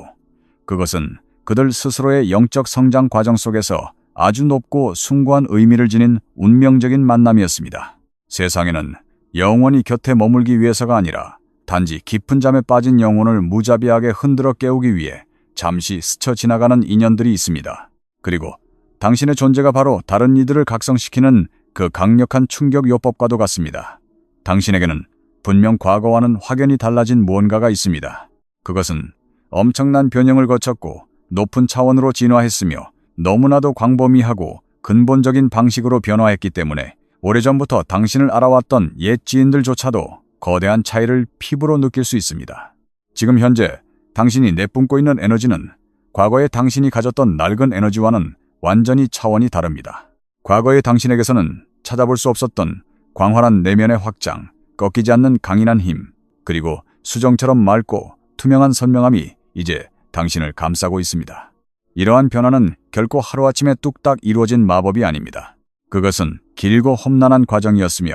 Speaker 1: 그것은 그들 스스로의 영적 성장 과정 속에서 아주 높고 숭고한 의미를 지닌 운명적인 만남이었습니다. 세상에는 영원히 곁에 머물기 위해서가 아니라 단지 깊은 잠에 빠진 영혼을 무자비하게 흔들어 깨우기 위해 잠시 스쳐 지나가는 인연들이 있습니다. 그리고 당신의 존재가 바로 다른 이들을 각성시키는 그 강력한 충격 요법과도 같습니다. 당신에게는 분명 과거와는 확연히 달라진 무언가가 있습니다. 그것은 엄청난 변형을 거쳤고 높은 차원으로 진화했으며 너무나도 광범위하고 근본적인 방식으로 변화했기 때문에 오래전부터 당신을 알아왔던 옛 지인들조차도 거대한 차이를 피부로 느낄 수 있습니다. 지금 현재 당신이 내뿜고 있는 에너지는 과거에 당신이 가졌던 낡은 에너지와는 완전히 차원이 다릅니다. 과거의 당신에게서는 찾아볼 수 없었던 광활한 내면의 확장, 꺾이지 않는 강인한 힘, 그리고 수정처럼 맑고 투명한 선명함이 이제 당신을 감싸고 있습니다. 이러한 변화는 결코 하루아침에 뚝딱 이루어진 마법이 아닙니다. 그것은 길고 험난한 과정이었으며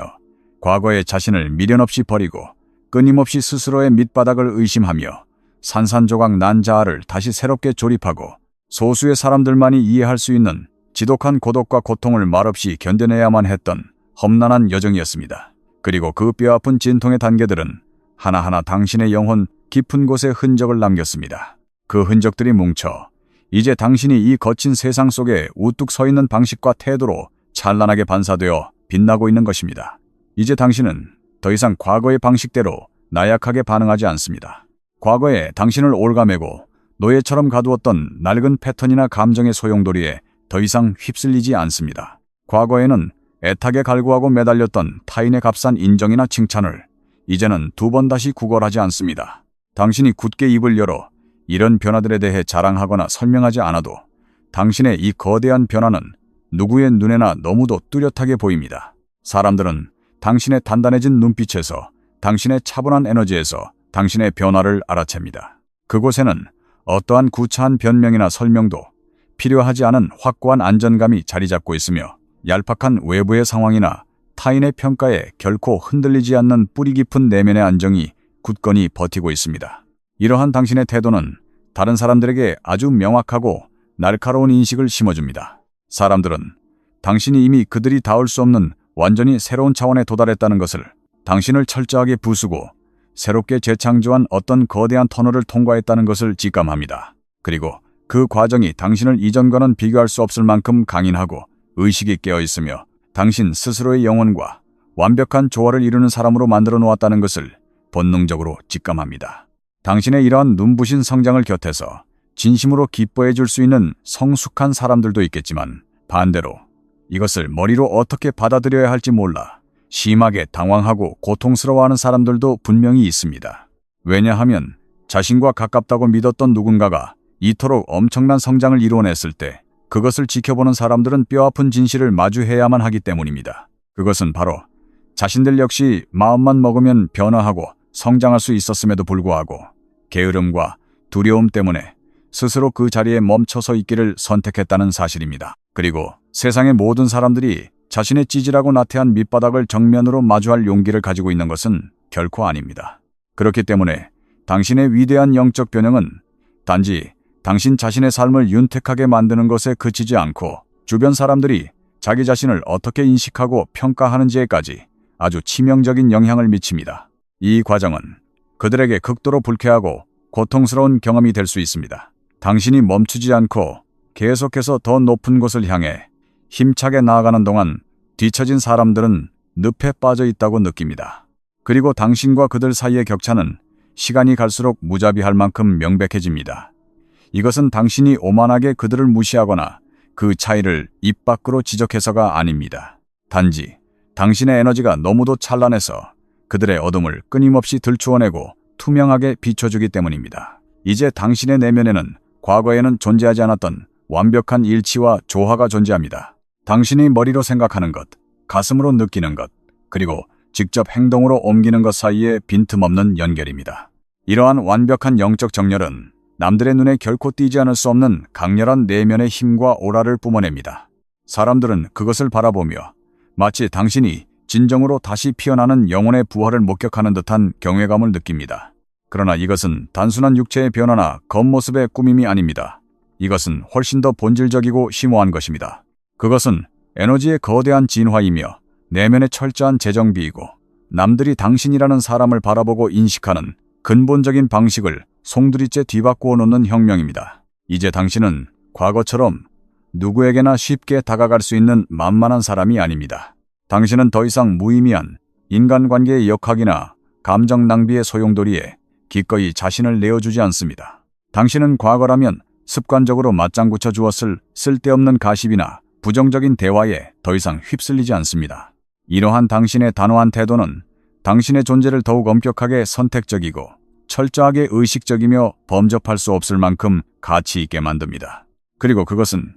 Speaker 1: 과거의 자신을 미련 없이 버리고 끊임없이 스스로의 밑바닥을 의심하며 산산조각 난 자아를 다시 새롭게 조립하고 소수의 사람들만이 이해할 수 있는 지독한 고독과 고통을 말없이 견뎌내야만 했던 험난한 여정이었습니다. 그리고 그 뼈아픈 진통의 단계들은 하나하나 당신의 영혼 깊은 곳에 흔적을 남겼습니다. 그 흔적들이 뭉쳐 이제 당신이 이 거친 세상 속에 우뚝 서 있는 방식과 태도로 찬란하게 반사되어 빛나고 있는 것입니다. 이제 당신은 더 이상 과거의 방식대로 나약하게 반응하지 않습니다. 과거에 당신을 올가매고 노예처럼 가두었던 낡은 패턴이나 감정의 소용돌이에 더 이상 휩쓸리지 않습니다. 과거에는 애타게 갈구하고 매달렸던 타인의 값싼 인정이나 칭찬을 이제는 두 번 다시 구걸하지 않습니다. 당신이 굳게 입을 열어 이런 변화들에 대해 자랑하거나 설명하지 않아도 당신의 이 거대한 변화는 누구의 눈에나 너무도 뚜렷하게 보입니다. 사람들은 당신의 단단해진 눈빛에서, 당신의 차분한 에너지에서 당신의 변화를 알아챕니다. 그곳에는 어떠한 구차한 변명이나 설명도 필요하지 않은 확고한 안전감이 자리 잡고 있으며 얄팍한 외부의 상황이나 타인의 평가에 결코 흔들리지 않는 뿌리 깊은 내면의 안정이 굳건히 버티고 있습니다. 이러한 당신의 태도는 다른 사람들에게 아주 명확하고 날카로운 인식을 심어줍니다. 사람들은 당신이 이미 그들이 닿을 수 없는 완전히 새로운 차원에 도달했다는 것을, 당신을 철저하게 부수고 새롭게 재창조한 어떤 거대한 터널을 통과했다는 것을 직감합니다. 그리고 그 과정이 당신을 이전과는 비교할 수 없을 만큼 강인하고 의식이 깨어 있으며 당신 스스로의 영혼과 완벽한 조화를 이루는 사람으로 만들어 놓았다는 것을 본능적으로 직감합니다. 당신의 이러한 눈부신 성장을 곁에서 진심으로 기뻐해 줄 수 있는 성숙한 사람들도 있겠지만 반대로 이것을 머리로 어떻게 받아들여야 할지 몰라 심하게 당황하고 고통스러워하는 사람들도 분명히 있습니다. 왜냐하면 자신과 가깝다고 믿었던 누군가가 이토록 엄청난 성장을 이루어냈을 때 그것을 지켜보는 사람들은 뼈아픈 진실을 마주해야만 하기 때문입니다. 그것은 바로 자신들 역시 마음만 먹으면 변화하고 성장할 수 있었음에도 불구하고 게으름과 두려움 때문에 스스로 그 자리에 멈춰서 있기를 선택했다는 사실입니다. 그리고 세상의 모든 사람들이 자신의 찌질하고 나태한 밑바닥을 정면으로 마주할 용기를 가지고 있는 것은 결코 아닙니다. 그렇기 때문에 당신의 위대한 영적 변형은 단지 당신 자신의 삶을 윤택하게 만드는 것에 그치지 않고 주변 사람들이 자기 자신을 어떻게 인식하고 평가하는지에까지 아주 치명적인 영향을 미칩니다. 이 과정은 그들에게 극도로 불쾌하고 고통스러운 경험이 될 수 있습니다. 당신이 멈추지 않고 계속해서 더 높은 곳을 향해 힘차게 나아가는 동안 뒤처진 사람들은 늪에 빠져 있다고 느낍니다. 그리고 당신과 그들 사이의 격차는 시간이 갈수록 무자비할 만큼 명백해집니다. 이것은 당신이 오만하게 그들을 무시하거나 그 차이를 입 밖으로 지적해서가 아닙니다. 단지 당신의 에너지가 너무도 찬란해서 그들의 어둠을 끊임없이 들추어내고 투명하게 비춰주기 때문입니다. 이제 당신의 내면에는 과거에는 존재하지 않았던 완벽한 일치와 조화가 존재합니다. 당신이 머리로 생각하는 것, 가슴으로 느끼는 것, 그리고 직접 행동으로 옮기는 것 사이의 빈틈없는 연결입니다. 이러한 완벽한 영적 정렬은 남들의 눈에 결코 띄지 않을 수 없는 강렬한 내면의 힘과 오라를 뿜어냅니다. 사람들은 그것을 바라보며 마치 당신이 진정으로 다시 피어나는 영혼의 부활을 목격하는 듯한 경외감을 느낍니다. 그러나 이것은 단순한 육체의 변화나 겉모습의 꾸밈이 아닙니다. 이것은 훨씬 더 본질적이고 심오한 것입니다. 그것은 에너지의 거대한 진화이며 내면의 철저한 재정비이고 남들이 당신이라는 사람을 바라보고 인식하는 근본적인 방식을 송두리째 뒤바꾸어 놓는 혁명입니다. 이제 당신은 과거처럼 누구에게나 쉽게 다가갈 수 있는 만만한 사람이 아닙니다. 당신은 더 이상 무의미한 인간관계의 역학이나 감정 낭비의 소용돌이에 기꺼이 자신을 내어주지 않습니다. 당신은 과거라면 습관적으로 맞장구 쳐 주었을 쓸데없는 가십이나 부정적인 대화에 더 이상 휩쓸리지 않습니다. 이러한 당신의 단호한 태도는 당신의 존재를 더욱 엄격하게 선택적이고 철저하게 의식적이며 범접할 수 없을 만큼 가치 있게 만듭니다. 그리고 그것은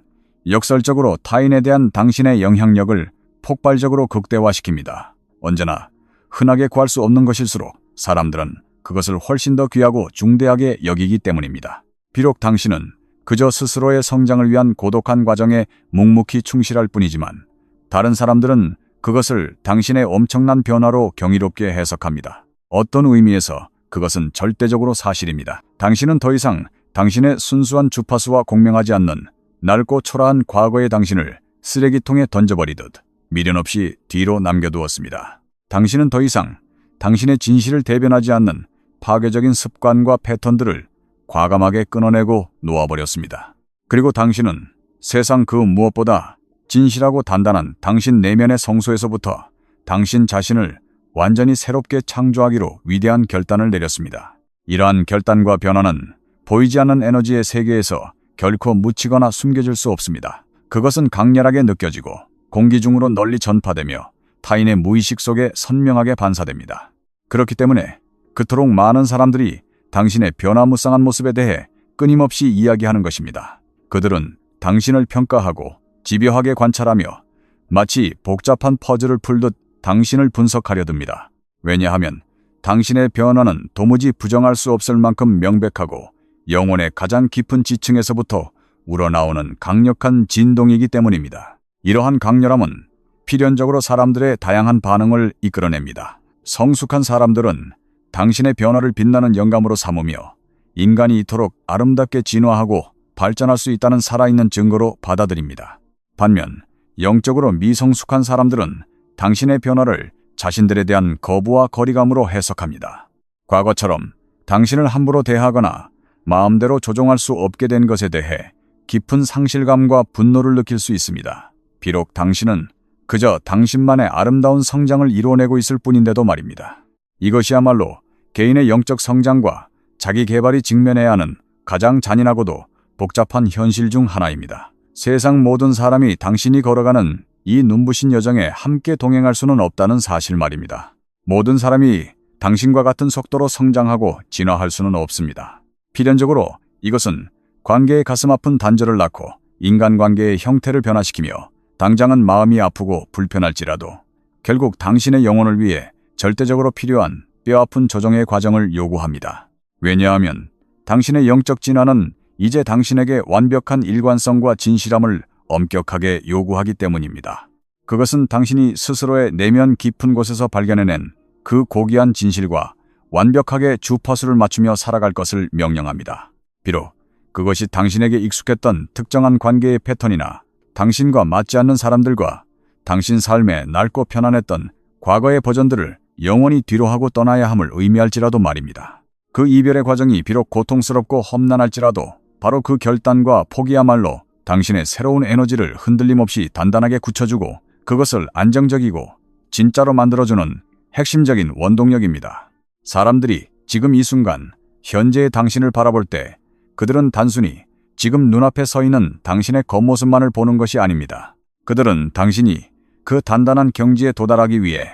Speaker 1: 역설적으로 타인에 대한 당신의 영향력을 폭발적으로 극대화시킵니다. 언제나 흔하게 구할 수 없는 것일수록 사람들은 그것을 훨씬 더 귀하고 중대하게 여기기 때문입니다. 비록 당신은 그저 스스로의 성장을 위한 고독한 과정에 묵묵히 충실할 뿐이지만 다른 사람들은 그것을 당신의 엄청난 변화로 경이롭게 해석합니다. 어떤 의미에서 그것은 절대적으로 사실입니다. 당신은 더 이상 당신의 순수한 주파수와 공명하지 않는 낡고 초라한 과거의 당신을 쓰레기통에 던져버리듯 미련 없이 뒤로 남겨두었습니다. 당신은 더 이상 당신의 진실을 대변하지 않는 파괴적인 습관과 패턴들을 과감하게 끊어내고 놓아버렸습니다. 그리고 당신은 세상 그 무엇보다 진실하고 단단한 당신 내면의 성소에서부터 당신 자신을 완전히 새롭게 창조하기로 위대한 결단을 내렸습니다. 이러한 결단과 변화는 보이지 않는 에너지의 세계에서 결코 묻히거나 숨겨질 수 없습니다. 그것은 강렬하게 느껴지고 공기 중으로 널리 전파되며 타인의 무의식 속에 선명하게 반사됩니다. 그렇기 때문에 그토록 많은 사람들이 당신의 변화무쌍한 모습에 대해 끊임없이 이야기하는 것입니다. 그들은 당신을 평가하고 집요하게 관찰하며 마치 복잡한 퍼즐을 풀듯 당신을 분석하려 듭니다. 왜냐하면 당신의 변화는 도무지 부정할 수 없을 만큼 명백하고 영혼의 가장 깊은 지층에서부터 우러나오는 강력한 진동이기 때문입니다. 이러한 강렬함은 필연적으로 사람들의 다양한 반응을 이끌어냅니다. 성숙한 사람들은 당신의 변화를 빛나는 영감으로 삼으며 인간이 이토록 아름답게 진화하고 발전할 수 있다는 살아있는 증거로 받아들입니다. 반면 영적으로 미성숙한 사람들은 당신의 변화를 자신들에 대한 거부와 거리감으로 해석합니다. 과거처럼 당신을 함부로 대하거나 마음대로 조종할 수 없게 된 것에 대해 깊은 상실감과 분노를 느낄 수 있습니다. 비록 당신은 그저 당신만의 아름다운 성장을 이루어내고 있을 뿐인데도 말입니다. 이것이야말로 개인의 영적 성장과 자기 개발이 직면해야 하는 가장 잔인하고도 복잡한 현실 중 하나입니다. 세상 모든 사람이 당신이 걸어가는 이 눈부신 여정에 함께 동행할 수는 없다는 사실 말입니다. 모든 사람이 당신과 같은 속도로 성장하고 진화할 수는 없습니다. 필연적으로 이것은 관계의 가슴 아픈 단절을 낳고 인간관계의 형태를 변화시키며 당장은 마음이 아프고 불편할지라도 결국 당신의 영혼을 위해 절대적으로 필요한 뼈아픈 조정의 과정을 요구합니다. 왜냐하면 당신의 영적 진화는 이제 당신에게 완벽한 일관성과 진실함을 엄격하게 요구하기 때문입니다. 그것은 당신이 스스로의 내면 깊은 곳에서 발견해낸 그 고귀한 진실과 완벽하게 주파수를 맞추며 살아갈 것을 명령합니다. 비록 그것이 당신에게 익숙했던 특정한 관계의 패턴이나 당신과 맞지 않는 사람들과 당신 삶에 낡고 편안했던 과거의 버전들을 영원히 뒤로하고 떠나야 함을 의미할지라도 말입니다. 그 이별의 과정이 비록 고통스럽고 험난할지라도 바로 그 결단과 포기야말로 당신의 새로운 에너지를 흔들림 없이 단단하게 굳혀주고 그것을 안정적이고 진짜로 만들어주는 핵심적인 원동력입니다. 사람들이 지금 이 순간 현재의 당신을 바라볼 때 그들은 단순히 지금 눈앞에 서 있는 당신의 겉모습만을 보는 것이 아닙니다. 그들은 당신이 그 단단한 경지에 도달하기 위해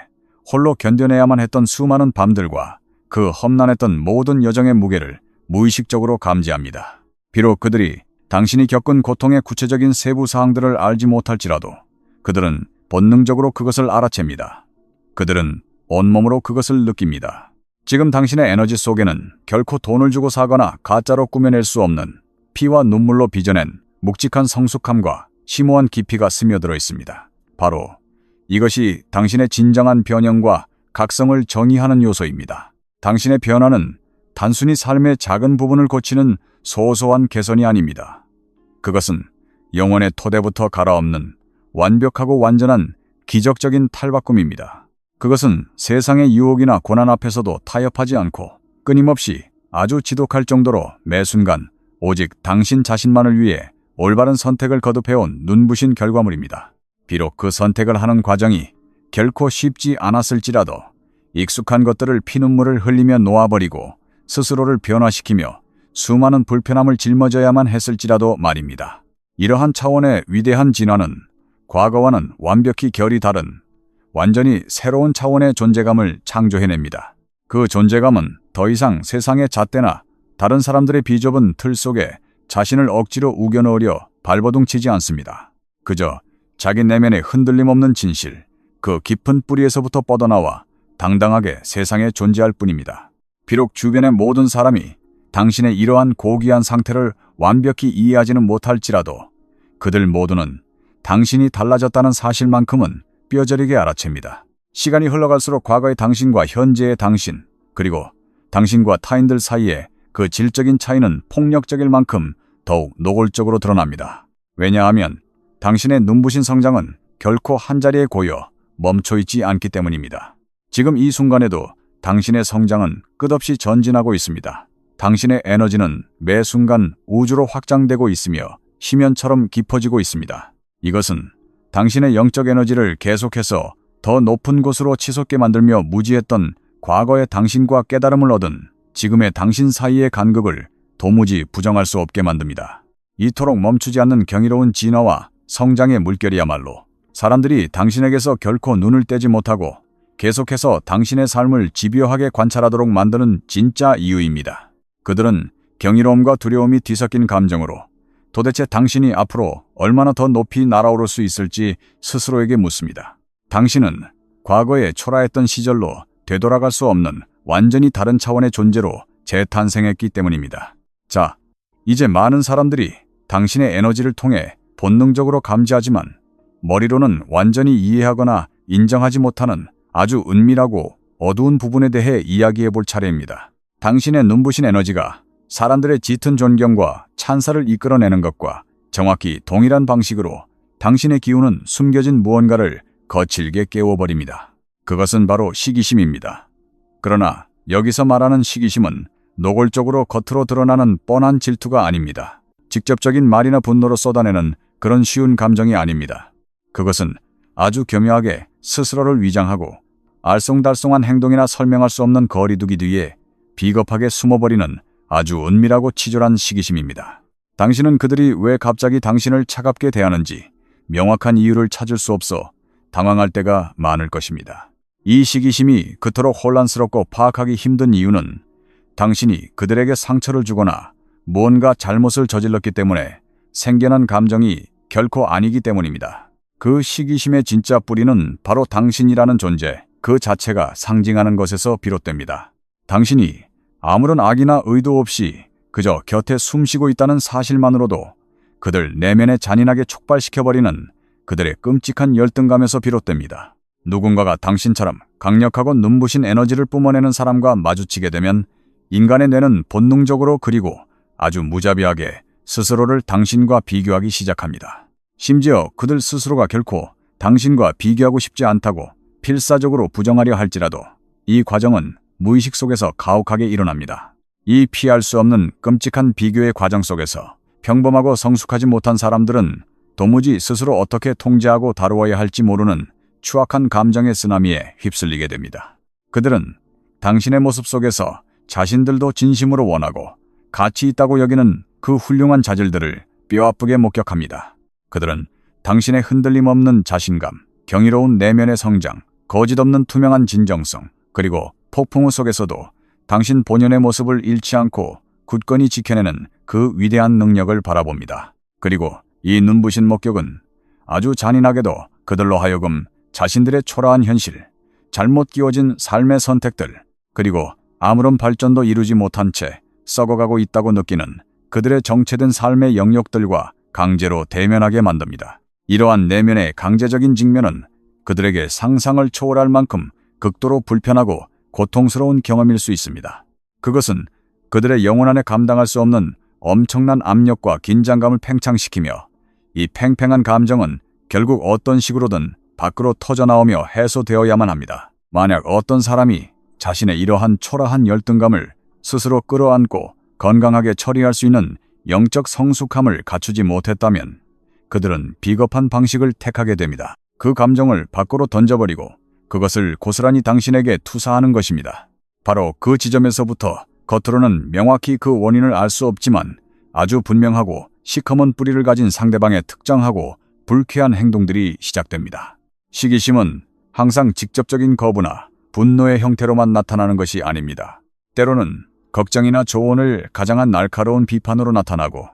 Speaker 1: 홀로 견뎌내야만 했던 수많은 밤들과 그 험난했던 모든 여정의 무게를 무의식적으로 감지합니다. 비록 그들이 당신이 겪은 고통의 구체적인 세부 사항들을 알지 못할지라도 그들은 본능적으로 그것을 알아챕니다. 그들은 온몸으로 그것을 느낍니다. 지금 당신의 에너지 속에는 결코 돈을 주고 사거나 가짜로 꾸며낼 수 없는 피와 눈물로 빚어낸 묵직한 성숙함과 심오한 깊이가 스며들어 있습니다. 바로 이것이 당신의 진정한 변형과 각성을 정의하는 요소입니다. 당신의 변화는 단순히 삶의 작은 부분을 고치는 소소한 개선이 아닙니다. 그것은 영혼의 토대부터 갈아엎는 완벽하고 완전한 기적적인 탈바꿈입니다. 그것은 세상의 유혹이나 고난 앞에서도 타협하지 않고 끊임없이 아주 지독할 정도로 매 순간 오직 당신 자신만을 위해 올바른 선택을 거듭해온 눈부신 결과물입니다. 비록 그 선택을 하는 과정이 결코 쉽지 않았을지라도 익숙한 것들을 피눈물을 흘리며 놓아버리고 스스로를 변화시키며 수많은 불편함을 짊어져야만 했을지라도 말입니다. 이러한 차원의 위대한 진화는 과거와는 완벽히 결이 다른 완전히 새로운 차원의 존재감을 창조해냅니다. 그 존재감은 더 이상 세상의 잣대나 다른 사람들의 비좁은 틀 속에 자신을 억지로 우겨넣으려 발버둥치지 않습니다. 그저 자기 내면의 흔들림 없는 진실, 그 깊은 뿌리에서부터 뻗어나와 당당하게 세상에 존재할 뿐입니다. 비록 주변의 모든 사람이 당신의 이러한 고귀한 상태를 완벽히 이해하지는 못할지라도 그들 모두는 당신이 달라졌다는 사실만큼은 뼈저리게 알아챕니다. 시간이 흘러갈수록 과거의 당신과 현재의 당신, 그리고 당신과 타인들 사이에 그 질적인 차이는 폭력적일 만큼 더욱 노골적으로 드러납니다. 왜냐하면 당신의 눈부신 성장은 결코 한자리에 고여 멈춰있지 않기 때문입니다. 지금 이 순간에도 당신의 성장은 끝없이 전진하고 있습니다. 당신의 에너지는 매 순간 우주로 확장되고 있으며 심연처럼 깊어지고 있습니다. 이것은 당신의 영적 에너지를 계속해서 더 높은 곳으로 치솟게 만들며 무지했던 과거의 당신과 깨달음을 얻은 지금의 당신 사이의 간극을 도무지 부정할 수 없게 만듭니다. 이토록 멈추지 않는 경이로운 진화와 성장의 물결이야말로 사람들이 당신에게서 결코 눈을 떼지 못하고 계속해서 당신의 삶을 집요하게 관찰하도록 만드는 진짜 이유입니다. 그들은 경이로움과 두려움이 뒤섞인 감정으로 도대체 당신이 앞으로 얼마나 더 높이 날아오를 수 있을지 스스로에게 묻습니다. 당신은 과거에 초라했던 시절로 되돌아갈 수 없는 완전히 다른 차원의 존재로 재탄생했기 때문입니다. 자, 이제 많은 사람들이 당신의 에너지를 통해 본능적으로 감지하지만 머리로는 완전히 이해하거나 인정하지 못하는 아주 은밀하고 어두운 부분에 대해 이야기해 볼 차례입니다. 당신의 눈부신 에너지가 사람들의 짙은 존경과 찬사를 이끌어내는 것과 정확히 동일한 방식으로 당신의 기운은 숨겨진 무언가를 거칠게 깨워버립니다. 그것은 바로 시기심입니다. 그러나 여기서 말하는 시기심은 노골적으로 겉으로 드러나는 뻔한 질투가 아닙니다. 직접적인 말이나 분노로 쏟아내는 그런 쉬운 감정이 아닙니다. 그것은 아주 교묘하게 스스로를 위장하고 알쏭달쏭한 행동이나 설명할 수 없는 거리두기 뒤에 비겁하게 숨어버리는 아주 은밀하고 치졸한 시기심입니다. 당신은 그들이 왜 갑자기 당신을 차갑게 대하는지 명확한 이유를 찾을 수 없어 당황할 때가 많을 것입니다. 이 시기심이 그토록 혼란스럽고 파악하기 힘든 이유는 당신이 그들에게 상처를 주거나 무언가 잘못을 저질렀기 때문에 생겨난 감정이 결코 아니기 때문입니다. 그 시기심의 진짜 뿌리는 바로 당신이라는 존재 그 자체가 상징하는 것에서 비롯됩니다. 당신이 아무런 악이나 의도 없이 그저 곁에 숨쉬고 있다는 사실만으로도 그들 내면에 잔인하게 촉발시켜버리는 그들의 끔찍한 열등감에서 비롯됩니다. 누군가가 당신처럼 강력하고 눈부신 에너지를 뿜어내는 사람과 마주치게 되면 인간의 뇌는 본능적으로 그리고 아주 무자비하게 스스로를 당신과 비교하기 시작합니다. 심지어 그들 스스로가 결코 당신과 비교하고 싶지 않다고 필사적으로 부정하려 할지라도 이 과정은 무의식 속에서 가혹하게 일어납니다. 이 피할 수 없는 끔찍한 비교의 과정 속에서 평범하고 성숙하지 못한 사람들은 도무지 스스로 어떻게 통제하고 다루어야 할지 모르는 추악한 감정의 쓰나미에 휩쓸리게 됩니다. 그들은 당신의 모습 속에서 자신들도 진심으로 원하고 가치 있다고 여기는 그 훌륭한 자질들을 뼈아프게 목격합니다. 그들은 당신의 흔들림 없는 자신감, 경이로운 내면의 성장, 거짓 없는 투명한 진정성, 그리고 폭풍우 속에서도 당신 본연의 모습을 잃지 않고 굳건히 지켜내는 그 위대한 능력을 바라봅니다. 그리고 이 눈부신 목격은 아주 잔인하게도 그들로 하여금 자신들의 초라한 현실, 잘못 끼워진 삶의 선택들, 그리고 아무런 발전도 이루지 못한 채 썩어가고 있다고 느끼는 그들의 정체된 삶의 영역들과 강제로 대면하게 만듭니다. 이러한 내면의 강제적인 직면은 그들에게 상상을 초월할 만큼 극도로 불편하고 고통스러운 경험일 수 있습니다. 그것은 그들의 영혼 안에 감당할 수 없는 엄청난 압력과 긴장감을 팽창시키며 이 팽팽한 감정은 결국 어떤 식으로든 밖으로 터져나오며 해소되어야만 합니다. 만약 어떤 사람이 자신의 이러한 초라한 열등감을 스스로 끌어안고 건강하게 처리할 수 있는 영적 성숙함을 갖추지 못했다면 그들은 비겁한 방식을 택하게 됩니다. 그 감정을 밖으로 던져버리고 그것을 고스란히 당신에게 투사하는 것입니다. 바로 그 지점에서부터 겉으로는 명확히 그 원인을 알 수 없지만 아주 분명하고 시커먼 뿌리를 가진 상대방의 특정하고 불쾌한 행동들이 시작됩니다. 시기심은 항상 직접적인 거부나 분노의 형태로만 나타나는 것이 아닙니다. 때로는 걱정이나 조언을 가장한 날카로운 비판으로 나타나고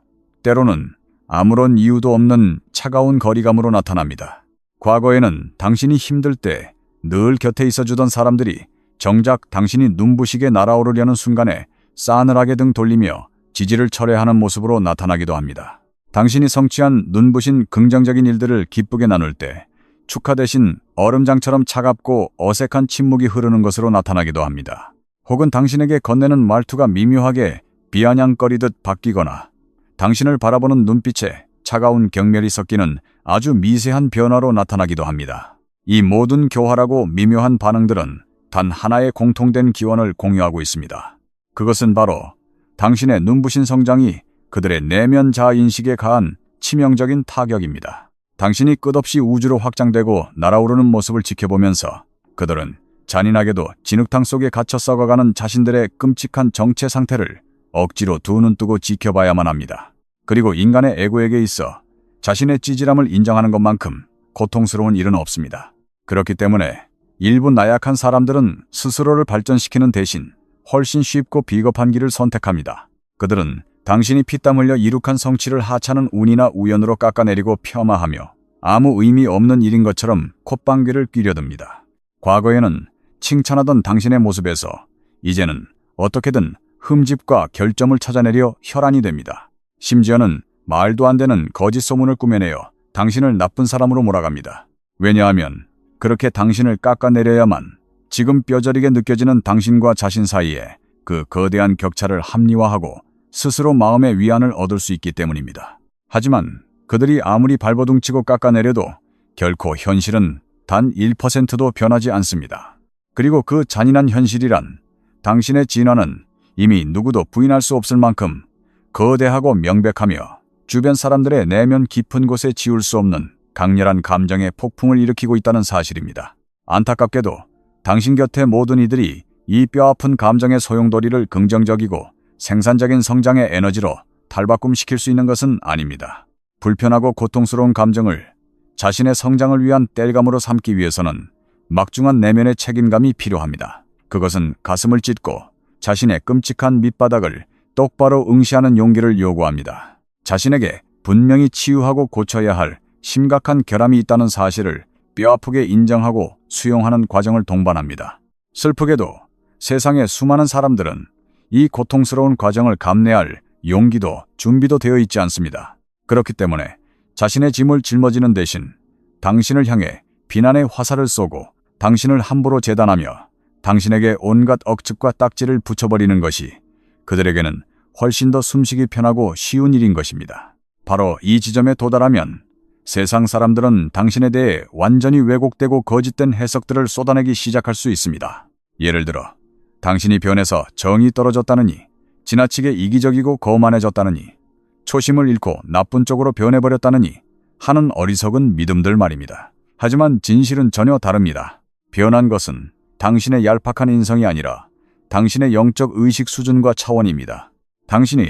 Speaker 1: 때로는 아무런 이유도 없는 차가운 거리감으로 나타납니다. 과거에는 당신이 힘들 때 늘 곁에 있어주던 사람들이 정작 당신이 눈부시게 날아오르려는 순간에 싸늘하게 등 돌리며 지지를 철회하는 모습으로 나타나기도 합니다. 당신이 성취한 눈부신 긍정적인 일들을 기쁘게 나눌 때 축하 대신 얼음장처럼 차갑고 어색한 침묵이 흐르는 것으로 나타나기도 합니다. 혹은 당신에게 건네는 말투가 미묘하게 비아냥거리듯 바뀌거나 당신을 바라보는 눈빛에 차가운 경멸이 섞이는 아주 미세한 변화로 나타나기도 합니다. 이 모든 교활하고 미묘한 반응들은 단 하나의 공통된 기원을 공유하고 있습니다. 그것은 바로 당신의 눈부신 성장이 그들의 내면 자아인식에 가한 치명적인 타격입니다. 당신이 끝없이 우주로 확장되고 날아오르는 모습을 지켜보면서 그들은 잔인하게도 진흙탕 속에 갇혀 썩어가는 자신들의 끔찍한 정체 상태를 억지로 두 눈 뜨고 지켜봐야만 합니다. 그리고 인간의 에고에게 있어 자신의 찌질함을 인정하는 것만큼 고통스러운 일은 없습니다. 그렇기 때문에 일부 나약한 사람들은 스스로를 발전시키는 대신 훨씬 쉽고 비겁한 길을 선택합니다. 그들은 당신이 피땀 흘려 이룩한 성취를 하찮은 운이나 우연으로 깎아내리고 폄하하며 아무 의미 없는 일인 것처럼 콧방귀를 뀌려듭니다. 과거에는 칭찬하던 당신의 모습에서 이제는 어떻게든 흠집과 결점을 찾아내려 혈안이 됩니다. 심지어는 말도 안 되는 거짓 소문을 꾸며내어 당신을 나쁜 사람으로 몰아갑니다. 왜냐하면 그렇게 당신을 깎아내려야만 지금 뼈저리게 느껴지는 당신과 자신 사이에 그 거대한 격차를 합리화하고 스스로 마음의 위안을 얻을 수 있기 때문입니다. 하지만 그들이 아무리 발버둥치고 깎아내려도 결코 현실은 단 1%도 변하지 않습니다. 그리고 그 잔인한 현실이란 당신의 진화는 이미 누구도 부인할 수 없을 만큼 거대하고 명백하며 주변 사람들의 내면 깊은 곳에 지울 수 없는 강렬한 감정의 폭풍을 일으키고 있다는 사실입니다. 안타깝게도 당신 곁의 모든 이들이 이 뼈아픈 감정의 소용돌이를 긍정적이고 생산적인 성장의 에너지로 탈바꿈시킬 수 있는 것은 아닙니다. 불편하고 고통스러운 감정을 자신의 성장을 위한 땔감으로 삼기 위해서는 막중한 내면의 책임감이 필요합니다. 그것은 가슴을 찢고 자신의 끔찍한 밑바닥을 똑바로 응시하는 용기를 요구합니다. 자신에게 분명히 치유하고 고쳐야 할 심각한 결함이 있다는 사실을 뼈아프게 인정하고 수용하는 과정을 동반합니다. 슬프게도 세상의 수많은 사람들은 이 고통스러운 과정을 감내할 용기도 준비도 되어 있지 않습니다. 그렇기 때문에 자신의 짐을 짊어지는 대신 당신을 향해 비난의 화살을 쏘고 당신을 함부로 재단하며 당신에게 온갖 억측과 딱지를 붙여버리는 것이 그들에게는 훨씬 더 숨쉬기 편하고 쉬운 일인 것입니다. 바로 이 지점에 도달하면 세상 사람들은 당신에 대해 완전히 왜곡되고 거짓된 해석들을 쏟아내기 시작할 수 있습니다. 예를 들어 당신이 변해서 정이 떨어졌다느니, 지나치게 이기적이고 거만해졌다느니, 초심을 잃고 나쁜 쪽으로 변해버렸다느니 하는 어리석은 믿음들 말입니다. 하지만 진실은 전혀 다릅니다. 변한 것은 당신의 얄팍한 인성이 아니라 당신의 영적 의식 수준과 차원입니다. 당신이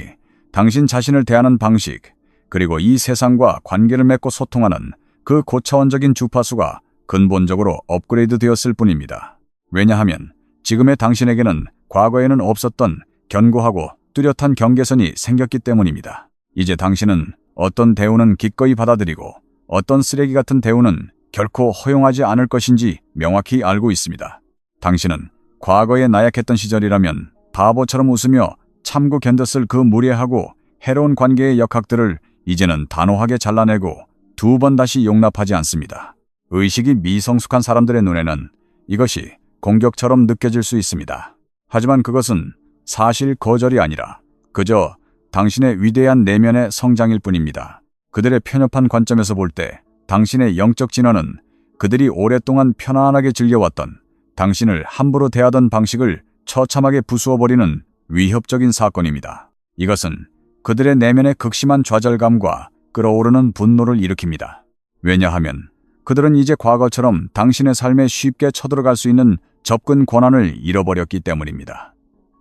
Speaker 1: 당신 자신을 대하는 방식, 그리고 이 세상과 관계를 맺고 소통하는 그 고차원적인 주파수가 근본적으로 업그레이드 되었을 뿐입니다. 왜냐하면 지금의 당신에게는 과거에는 없었던 견고하고 뚜렷한 경계선이 생겼기 때문입니다. 이제 당신은 어떤 대우는 기꺼이 받아들이고 어떤 쓰레기 같은 대우는 결코 허용하지 않을 것인지 명확히 알고 있습니다. 당신은 과거에 나약했던 시절이라면 바보처럼 웃으며 참고 견뎠을 그 무례하고 해로운 관계의 역학들을 이제는 단호하게 잘라내고 두 번 다시 용납하지 않습니다. 의식이 미성숙한 사람들의 눈에는 이것이 공격처럼 느껴질 수 있습니다. 하지만 그것은 사실 거절이 아니라 그저 당신의 위대한 내면의 성장일 뿐입니다. 그들의 편협한 관점에서 볼 때 당신의 영적 진화는 그들이 오랫동안 편안하게 즐겨왔던 당신을 함부로 대하던 방식을 처참하게 부수어버리는 위협적인 사건입니다. 이것은 그들의 내면의 극심한 좌절감과 끓어오르는 분노를 일으킵니다. 왜냐하면 그들은 이제 과거처럼 당신의 삶에 쉽게 쳐들어갈 수 있는 접근 권한을 잃어버렸기 때문입니다.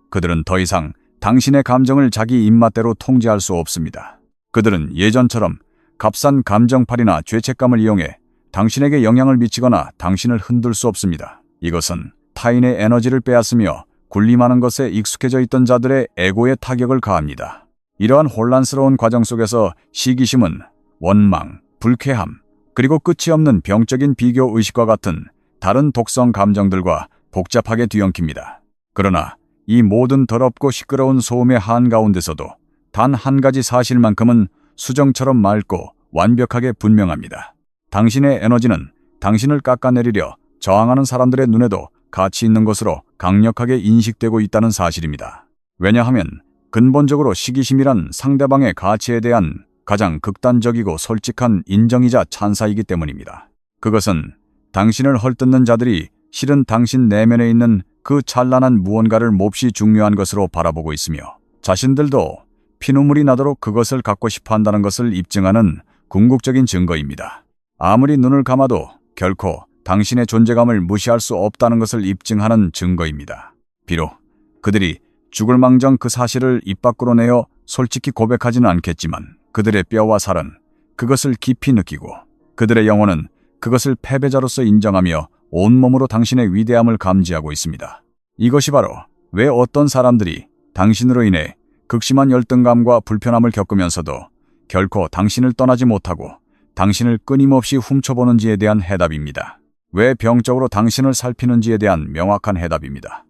Speaker 1: 그들은 더 이상 당신의 감정을 자기 입맛대로 통제할 수 없습니다. 그들은 예전처럼 값싼 감정팔이나 죄책감을 이용해 당신에게 영향을 미치거나 당신을 흔들 수 없습니다. 이것은 타인의 에너지를 빼앗으며 군림하는 것에 익숙해져 있던 자들의 에고에 타격을 가합니다. 이러한 혼란스러운 과정 속에서 시기심은 원망, 불쾌함, 그리고 끝이 없는 병적인 비교의식과 같은 다른 독성 감정들과 복잡하게 뒤엉킵니다. 그러나 이 모든 더럽고 시끄러운 소음의 한가운데서도 단 한 가지 사실만큼은 수정처럼 맑고 완벽하게 분명합니다. 당신의 에너지는 당신을 깎아내리려 저항하는 사람들의 눈에도 가치 있는 것으로 강력하게 인식되고 있다는 사실입니다. 왜냐하면 근본적으로 시기심이란 상대방의 가치에 대한 가장 극단적이고 솔직한 인정이자 찬사이기 때문입니다. 그것은 당신을 헐뜯는 자들이 실은 당신 내면에 있는 그 찬란한 무언가를 몹시 중요한 것으로 바라보고 있으며 자신들도 피눈물이 나도록 그것을 갖고 싶어 한다는 것을 입증하는 궁극적인 증거입니다. 아무리 눈을 감아도 결코 당신의 존재감을 무시할 수 없다는 것을 입증하는 증거입니다. 비록 그들이 죽을망정 그 사실을 입 밖으로 내어 솔직히 고백하지는 않겠지만 그들의 뼈와 살은 그것을 깊이 느끼고 그들의 영혼은 그것을 패배자로서 인정하며 온몸으로 당신의 위대함을 감지하고 있습니다. 이것이 바로 왜 어떤 사람들이 당신으로 인해 극심한 열등감과 불편함을 겪으면서도 결코 당신을 떠나지 못하고 당신을 끊임없이 훔쳐보는지에 대한 해답입니다. 왜 병적으로 당신을 살피는지에 대한 명확한 해답입니다.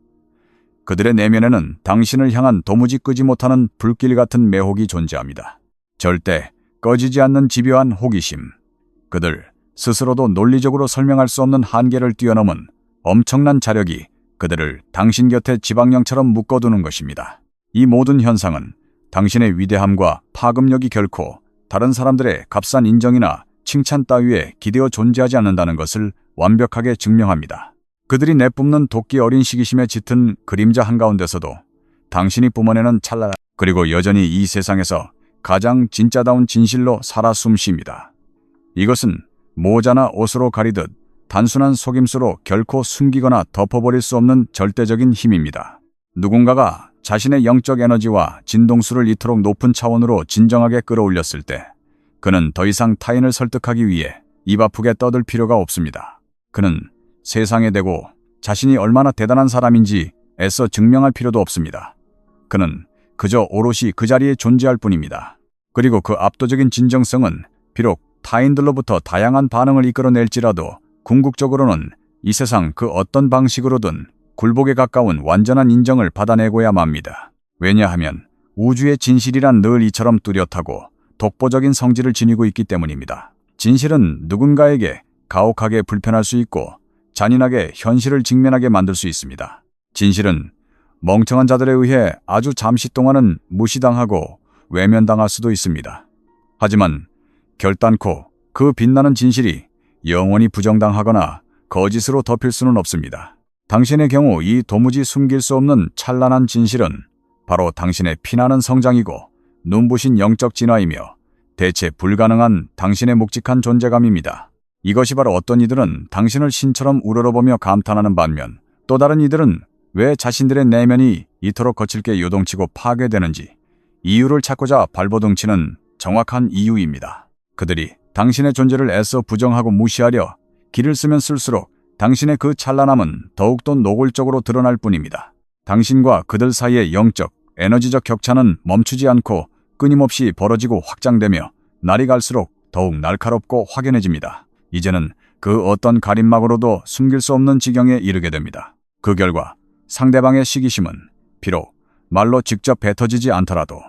Speaker 1: 그들의 내면에는 당신을 향한 도무지 끄지 못하는 불길 같은 매혹이 존재합니다. 절대 꺼지지 않는 집요한 호기심. 그들 스스로도 논리적으로 설명할 수 없는 한계를 뛰어넘은 엄청난 자력이 그들을 당신 곁에 지방령처럼 묶어두는 것입니다. 이 모든 현상은 당신의 위대함과 파급력이 결코 다른 사람들의 값싼 인정이나 칭찬 따위에 기대어 존재하지 않는다는 것을 완벽하게 증명합니다. 그들이 내뿜는 도끼 어린 시기심에 짙은 그림자 한가운데서도 당신이 뿜어내는 찰나 그리고 여전히 이 세상에서 가장 진짜다운 진실로 살아 숨쉽니다. 이것은 모자나 옷으로 가리듯 단순한 속임수로 결코 숨기거나 덮어버릴 수 없는 절대적인 힘입니다. 누군가가 자신의 영적 에너지와 진동수를 이토록 높은 차원으로 진정하게 끌어올렸을 때 그는 더 이상 타인을 설득하기 위해 입 아프게 떠들 필요가 없습니다. 그는 세상에 대고 자신이 얼마나 대단한 사람인지 애써 증명할 필요도 없습니다. 그는 그저 오롯이 그 자리에 존재할 뿐입니다. 그리고 그 압도적인 진정성은 비록 타인들로부터 다양한 반응을 이끌어낼지라도 궁극적으로는 이 세상 그 어떤 방식으로든 굴복에 가까운 완전한 인정을 받아내고야 맙니다. 왜냐하면 우주의 진실이란 늘 이처럼 뚜렷하고 독보적인 성질을 지니고 있기 때문입니다. 진실은 누군가에게 가혹하게 불편할 수 있고 잔인하게 현실을 직면하게 만들 수 있습니다. 진실은 멍청한 자들에 의해 아주 잠시 동안은 무시당하고 외면당할 수도 있습니다. 하지만 결단코 그 빛나는 진실이 영원히 부정당하거나 거짓으로 덮일 수는 없습니다. 당신의 경우 이 도무지 숨길 수 없는 찬란한 진실은 바로 당신의 피나는 성장이고 눈부신 영적 진화이며 대체 불가능한 당신의 묵직한 존재감입니다. 이것이 바로 어떤 이들은 당신을 신처럼 우러러보며 감탄하는 반면 또 다른 이들은 왜 자신들의 내면이 이토록 거칠게 요동치고 파괴되는지 이유를 찾고자 발버둥치는 정확한 이유입니다. 그들이 당신의 존재를 애써 부정하고 무시하려 길을 쓰면 쓸수록 당신의 그 찬란함은 더욱더 노골적으로 드러날 뿐입니다. 당신과 그들 사이의 영적, 에너지적 격차는 멈추지 않고 끊임없이 벌어지고 확장되며 날이 갈수록 더욱 날카롭고 확연해집니다. 이제는 그 어떤 가림막으로도 숨길 수 없는 지경에 이르게 됩니다. 그 결과 상대방의 시기심은 비록 말로 직접 뱉어지지 않더라도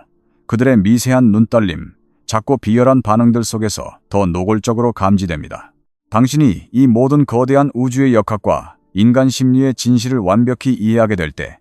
Speaker 1: 그들의 미세한 눈떨림, 작고 비열한 반응들 속에서 더 노골적으로 감지됩니다. 당신이 이 모든 거대한 우주의 역학과 인간 심리의 진실을 완벽히 이해하게 될 때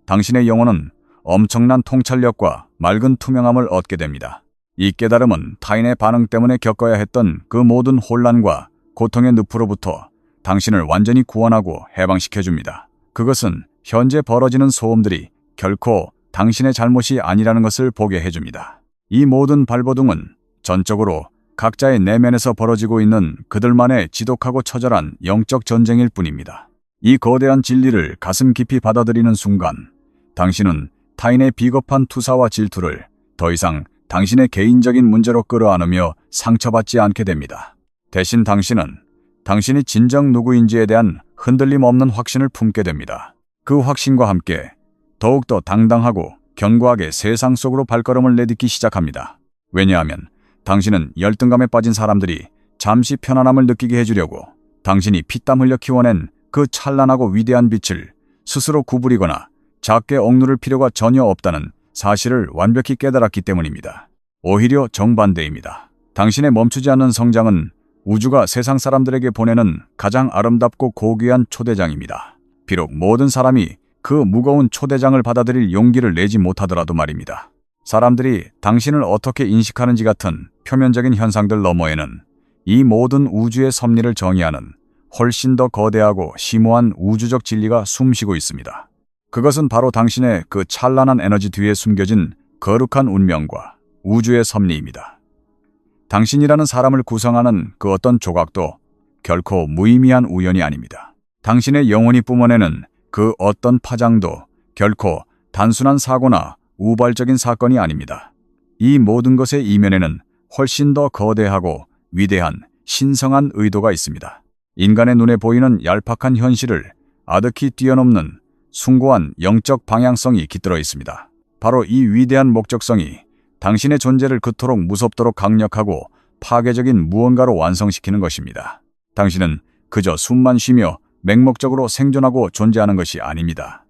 Speaker 1: 당신의 영혼은 엄청난 통찰력과 맑은 투명함을 얻게 됩니다. 이 깨달음은 타인의 반응 때문에 겪어야 했던 그 모든 혼란과 고통의 늪으로부터 당신을 완전히 구원하고 해방시켜줍니다. 그것은 현재 벌어지는 소음들이 결코 당신의 잘못이 아니라는 것을 보게 해줍니다. 이 모든 발버둥은 전적으로 각자의 내면에서 벌어지고 있는 그들만의 지독하고 처절한 영적 전쟁일 뿐입니다. 이 거대한 진리를 가슴 깊이 받아들이는 순간 당신은 타인의 비겁한 투사와 질투를 더 이상 당신의 개인적인 문제로 끌어안으며 상처받지 않게 됩니다. 대신 당신은 당신이 진정 누구인지에 대한 흔들림 없는 확신을 품게 됩니다. 그 확신과 함께 더욱더 당당하고 견고하게 세상 속으로 발걸음을 내딛기 시작합니다. 왜냐하면 당신은 열등감에 빠진 사람들이 잠시 편안함을 느끼게 해주려고 당신이 피땀 흘려 키워낸 그 찬란하고 위대한 빛을 스스로 구부리거나 작게 억누를 필요가 전혀 없다는 사실을 완벽히 깨달았기 때문입니다. 오히려 정반대입니다. 당신의 멈추지 않는 성장은 우주가 세상 사람들에게 보내는 가장 아름답고 고귀한 초대장입니다. 비록 모든 사람이 그 무거운 초대장을 받아들일 용기를 내지 못하더라도 말입니다. 사람들이 당신을 어떻게 인식하는지 같은 표면적인 현상들 너머에는 이 모든 우주의 섭리를 정의하는 훨씬 더 거대하고 심오한 우주적 진리가 숨쉬고 있습니다. 그것은 바로 당신의 그 찬란한 에너지 뒤에 숨겨진 거룩한 운명과 우주의 섭리입니다. 당신이라는 사람을 구성하는 그 어떤 조각도 결코 무의미한 우연이 아닙니다. 당신의 영혼이 뿜어내는 그 어떤 파장도 결코 단순한 사고나 우발적인 사건이 아닙니다. 이 모든 것의 이면에는 훨씬 더 거대하고 위대한 신성한 의도가 있습니다. 인간의 눈에 보이는 얄팍한 현실을 아득히 뛰어넘는 숭고한 영적 방향성이 깃들어 있습니다. 바로 이 위대한 목적성이 당신의 존재를 그토록 무섭도록 강력하고 파괴적인 무언가로 완성시키는 것입니다. 당신은 그저 숨만 쉬며 맹목적으로 생존하고 존재하는 것이 아닙니다.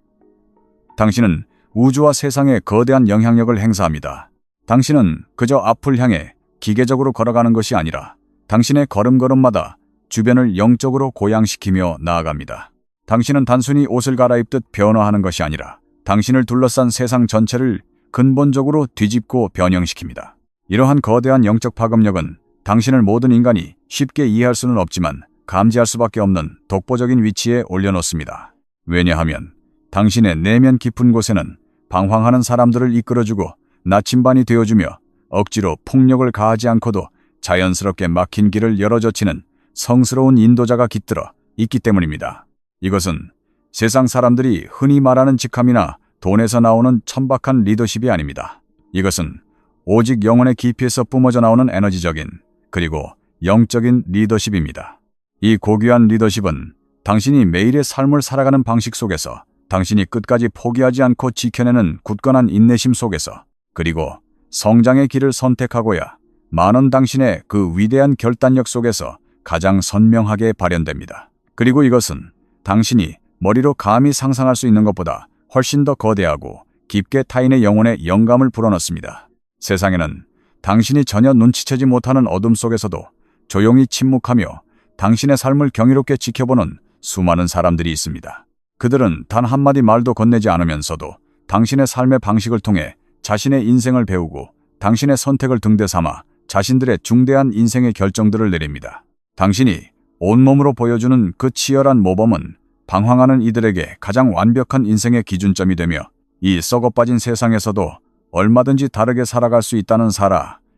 Speaker 1: 당신은 우주와 세상에 거대한 영향력을 행사합니다. 당신은 그저 앞을 향해 기계적으로 걸어가는 것이 아니라 당신의 걸음걸음마다 주변을 영적으로 고양시키며 나아갑니다. 당신은 단순히 옷을 갈아입듯 변화하는 것이 아니라 당신을 둘러싼 세상 전체를 근본적으로 뒤집고 변형시킵니다. 이러한 거대한 영적 파급력은 당신을 모든 인간이 쉽게 이해할 수는 없지만 감지할 수밖에 없는 독보적인 위치에 올려놓습니다. 왜냐하면 당신의 내면 깊은 곳에는 방황하는 사람들을 이끌어주고 나침반이 되어주며 억지로 폭력을 가하지 않고도 자연스럽게 막힌 길을 열어젖히는 성스러운 인도자가 깃들어 있기 때문입니다. 이것은 세상 사람들이 흔히 말하는 직함이나 돈에서 나오는 천박한 리더십이 아닙니다. 이것은 오직 영혼의 깊이에서 뿜어져 나오는 에너지적인 그리고 영적인 리더십입니다. 이 고귀한 리더십은 당신이 매일의 삶을 살아가는 방식 속에서, 당신이 끝까지 포기하지 않고 지켜내는 굳건한 인내심 속에서, 그리고 성장의 길을 선택하고야 많은 당신의 그 위대한 결단력 속에서 가장 선명하게 발현됩니다. 그리고 이것은 당신이 머리로 감히 상상할 수 있는 것보다 훨씬 더 거대하고 깊게 타인의 영혼에 영감을 불어넣습니다. 세상에는 당신이 전혀 눈치채지 못하는 어둠 속에서도 조용히 침묵하며 당신의 삶을 경이롭게 지켜보는 수많은 사람들이 있습니다. 그들은 단 한마디 말도 건네지 않으면서도 당신의 삶의 방식을 통해 자신의 인생을 배우고 당신의 선택을 등대 삼아 자신들의 중대한 인생의 결정들을 내립니다. 당신이 온몸으로 보여주는 그 치열한 모범은 방황하는 이들에게 가장 완벽한 인생의 기준점이 되며 이 썩어빠진 세상에서도 얼마든지 다르게 살아갈 수 있다는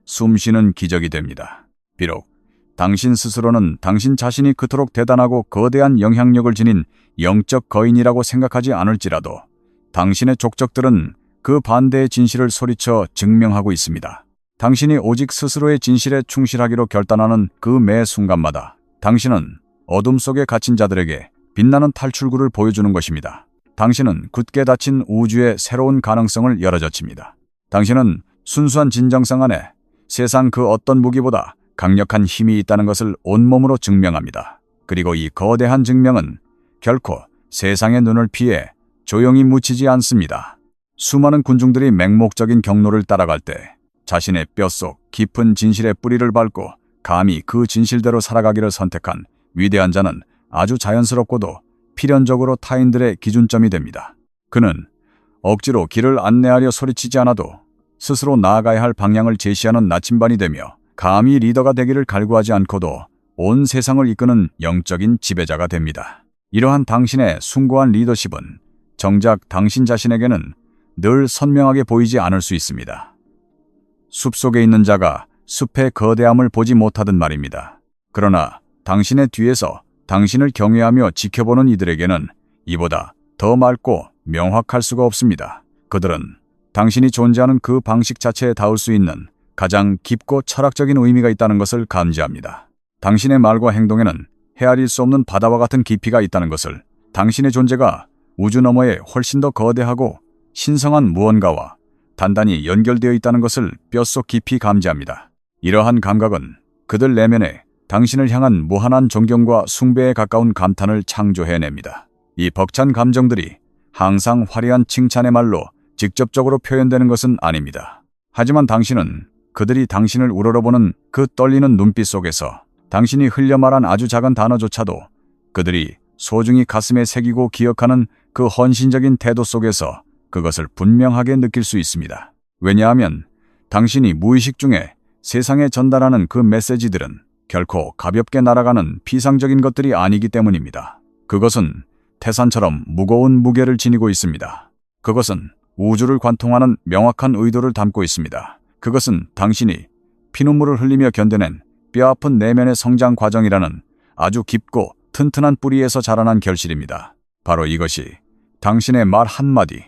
Speaker 1: 숨쉬는 기적이 됩니다. 비록 당신 스스로는 당신 자신이 그토록 대단하고 거대한 영향력을 지닌 영적 거인이라고 생각하지 않을지라도 당신의 족적들은 그 반대의 진실을 소리쳐 증명하고 있습니다. 당신이 오직 스스로의 진실에 충실하기로 결단하는 그 매 순간마다 당신은 어둠 속에 갇힌 자들에게 빛나는 탈출구를 보여주는 것입니다. 당신은 굳게 닫힌 우주의 새로운 가능성을 열어젖힙니다. 당신은 순수한 진정성 안에 세상 그 어떤 무기보다 강력한 힘이 있다는 것을 온몸으로 증명합니다. 그리고 이 거대한 증명은 결코 세상의 눈을 피해 조용히 묻히지 않습니다. 수많은 군중들이 맹목적인 경로를 따라갈 때 자신의 뼛속 깊은 진실의 뿌리를 밟고 감히 그 진실대로 살아가기를 선택한 위대한 자는 아주 자연스럽고도 필연적으로 타인들의 기준점이 됩니다. 그는 억지로 길을 안내하려 소리치지 않아도 스스로 나아가야 할 방향을 제시하는 나침반이 되며 감히 리더가 되기를 갈구하지 않고도 온 세상을 이끄는 영적인 지배자가 됩니다. 이러한 당신의 숭고한 리더십은 정작 당신 자신에게는 늘 선명하게 보이지 않을 수 있습니다. 숲속에 있는 자가 숲의 거대함을 보지 못하듯 말입니다. 그러나 당신의 뒤에서 당신을 경외하며 지켜보는 이들에게는 이보다 더 맑고 명확할 수가 없습니다. 그들은 당신이 존재하는 그 방식 자체에 닿을 수 있는 가장 깊고 철학적인 의미가 있다는 것을 감지합니다. 당신의 말과 행동에는 헤아릴 수 없는 바다와 같은 깊이가 있다는 것을, 당신의 존재가 우주 너머에 훨씬 더 거대하고 신성한 무언가와 단단히 연결되어 있다는 것을 뼛속 깊이 감지합니다. 이러한 감각은 그들 내면에 당신을 향한 무한한 존경과 숭배에 가까운 감탄을 창조해냅니다. 이 벅찬 감정들이 항상 화려한 칭찬의 말로 직접적으로 표현되는 것은 아닙니다. 하지만 당신은 그들이 당신을 우러러보는 그 떨리는 눈빛 속에서 당신이 흘려 말한 아주 작은 단어조차도 그들이 소중히 가슴에 새기고 기억하는 그 헌신적인 태도 속에서 그것을 분명하게 느낄 수 있습니다. 왜냐하면 당신이 무의식 중에 세상에 전달하는 그 메시지들은 결코 가볍게 날아가는 피상적인 것들이 아니기 때문입니다. 그것은 태산처럼 무거운 무게를 지니고 있습니다. 그것은 우주를 관통하는 명확한 의도를 담고 있습니다. 그것은 당신이 피눈물을 흘리며 견뎌낸 뼈아픈 내면의 성장 과정이라는 아주 깊고 튼튼한 뿌리에서 자라난 결실입니다. 바로 이것이 당신의 말 한마디,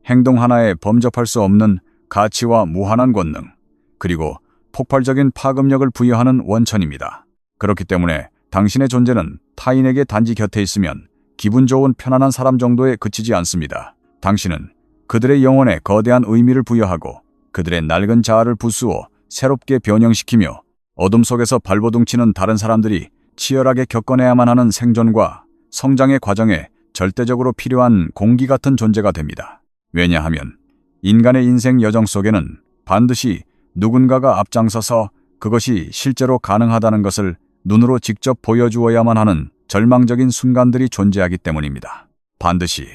Speaker 1: 행동 하나에 범접할 수 없는 가치와 무한한 권능, 그리고 폭발적인 파급력을 부여하는 원천입니다. 그렇기 때문에 당신의 존재는 타인에게 단지 곁에 있으면 기분 좋은 편안한 사람 정도에 그치지 않습니다. 당신은 그들의 영혼에 거대한 의미를 부여하고 그들의 낡은 자아를 부수어 새롭게 변형시키며 어둠 속에서 발버둥치는 다른 사람들이 치열하게 겪어내야만 하는 생존과 성장의 과정에 절대적으로 필요한 공기 같은 존재가 됩니다. 왜냐하면 인간의 인생 여정 속에는 반드시 누군가가 앞장서서 그것이 실제로 가능하다는 것을 눈으로 직접 보여주어야만 하는 절망적인 순간들이 존재하기 때문입니다. 반드시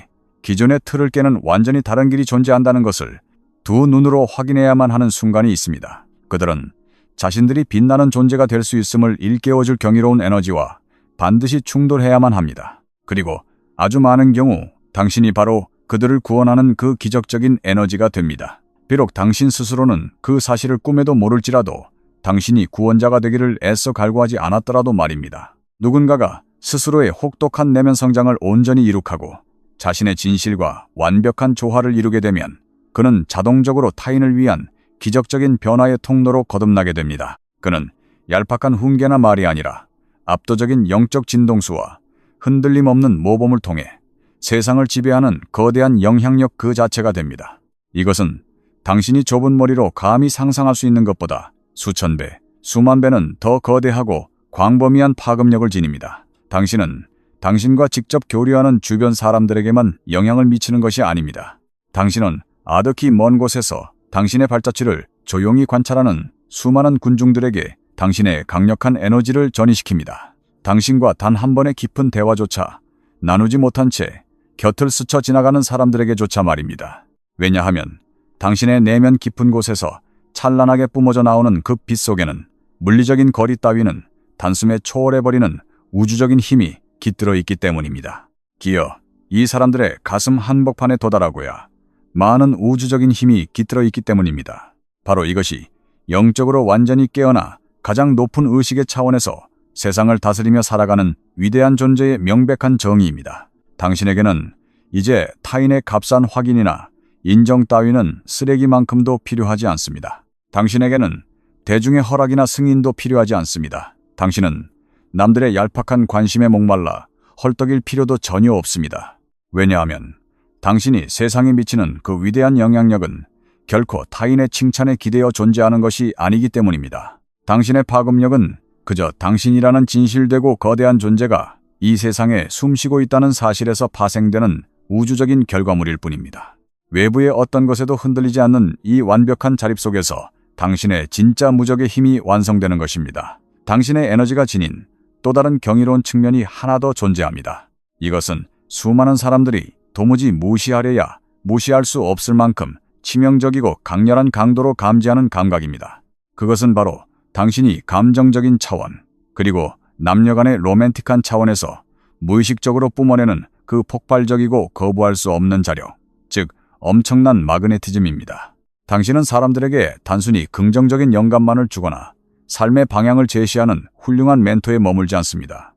Speaker 1: 기존의 틀을 깨는 완전히 다른 길이 존재한다는 것을 두 눈으로 확인해야만 하는 순간이 있습니다. 그들은 자신들이 빛나는 존재가 될 수 있음을 일깨워줄 경이로운 에너지와 반드시 충돌해야만 합니다. 그리고 아주 많은 경우 당신이 바로 그들을 구원하는 그 기적적인 에너지가 됩니다. 비록 당신 스스로는 그 사실을 꿈에도 모를지라도 당신이 구원자가 되기를 애써 갈구하지 않았더라도 말입니다. 누군가가 스스로의 혹독한 내면 성장을 온전히 이룩하고 자신의 진실과 완벽한 조화를 이루게 되면 그는 자동적으로 타인을 위한 기적적인 변화의 통로로 거듭나게 됩니다. 그는 얄팍한 훈계나 말이 아니라 압도적인 영적 진동수와 흔들림 없는 모범을 통해 세상을 지배하는 거대한 영향력 그 자체가 됩니다. 이것은 당신이 좁은 머리로 감히 상상할 수 있는 것보다 수천 배, 수만 배는 더 거대하고 광범위한 파급력을 지닙니다. 당신은 당신과 직접 교류하는 주변 사람들에게만 영향을 미치는 것이 아닙니다. 당신은 아득히 먼 곳에서 당신의 발자취를 조용히 관찰하는 수많은 군중들에게 당신의 강력한 에너지를 전이시킵니다. 당신과 단 한 번의 깊은 대화조차 나누지 못한 채 곁을 스쳐 지나가는 사람들에게조차 말입니다. 왜냐하면 당신의 내면 깊은 곳에서 찬란하게 뿜어져 나오는 그 빛 속에는 물리적인 거리 따위는 단숨에 초월해버리는 우주적인 힘이 깃들어 있기 때문입니다. 기어 이 사람들의 가슴 한복판에 도달하고야 많은 우주적인 힘이 깃들어 있기 때문입니다. 바로 이것이 영적으로 완전히 깨어나 가장 높은 의식의 차원에서 세상을 다스리며 살아가는 위대한 존재의 명백한 정의입니다. 당신에게는 이제 타인의 값싼 확인이나 인정 따위는 쓰레기만큼도 필요하지 않습니다. 당신에게는 대중의 허락이나 승인도 필요하지 않습니다. 당신은 남들의 얄팍한 관심에 목말라 헐떡일 필요도 전혀 없습니다. 왜냐하면 당신이 세상에 미치는 그 위대한 영향력은 결코 타인의 칭찬에 기대어 존재하는 것이 아니기 때문입니다. 당신의 파급력은 그저 당신이라는 진실되고 거대한 존재가 이 세상에 숨쉬고 있다는 사실에서 파생되는 우주적인 결과물일 뿐입니다. 외부의 어떤 것에도 흔들리지 않는 이 완벽한 자립 속에서 당신의 진짜 무적의 힘이 완성되는 것입니다. 당신의 에너지가 지닌 또 다른 경이로운 측면이 하나 더 존재합니다. 이것은 수많은 사람들이 도무지 무시하려야 무시할 수 없을 만큼 치명적이고 강렬한 강도로 감지하는 감각입니다. 그것은 바로 당신이 감정적인 차원, 그리고 남녀 간의 로맨틱한 차원에서 무의식적으로 뿜어내는 그 폭발적이고 거부할 수 없는 자력, 즉 엄청난 마그네티즘입니다. 당신은 사람들에게 단순히 긍정적인 영감만을 주거나 삶의 방향을 제시하는 훌륭한 멘토에 머물지 않습니다.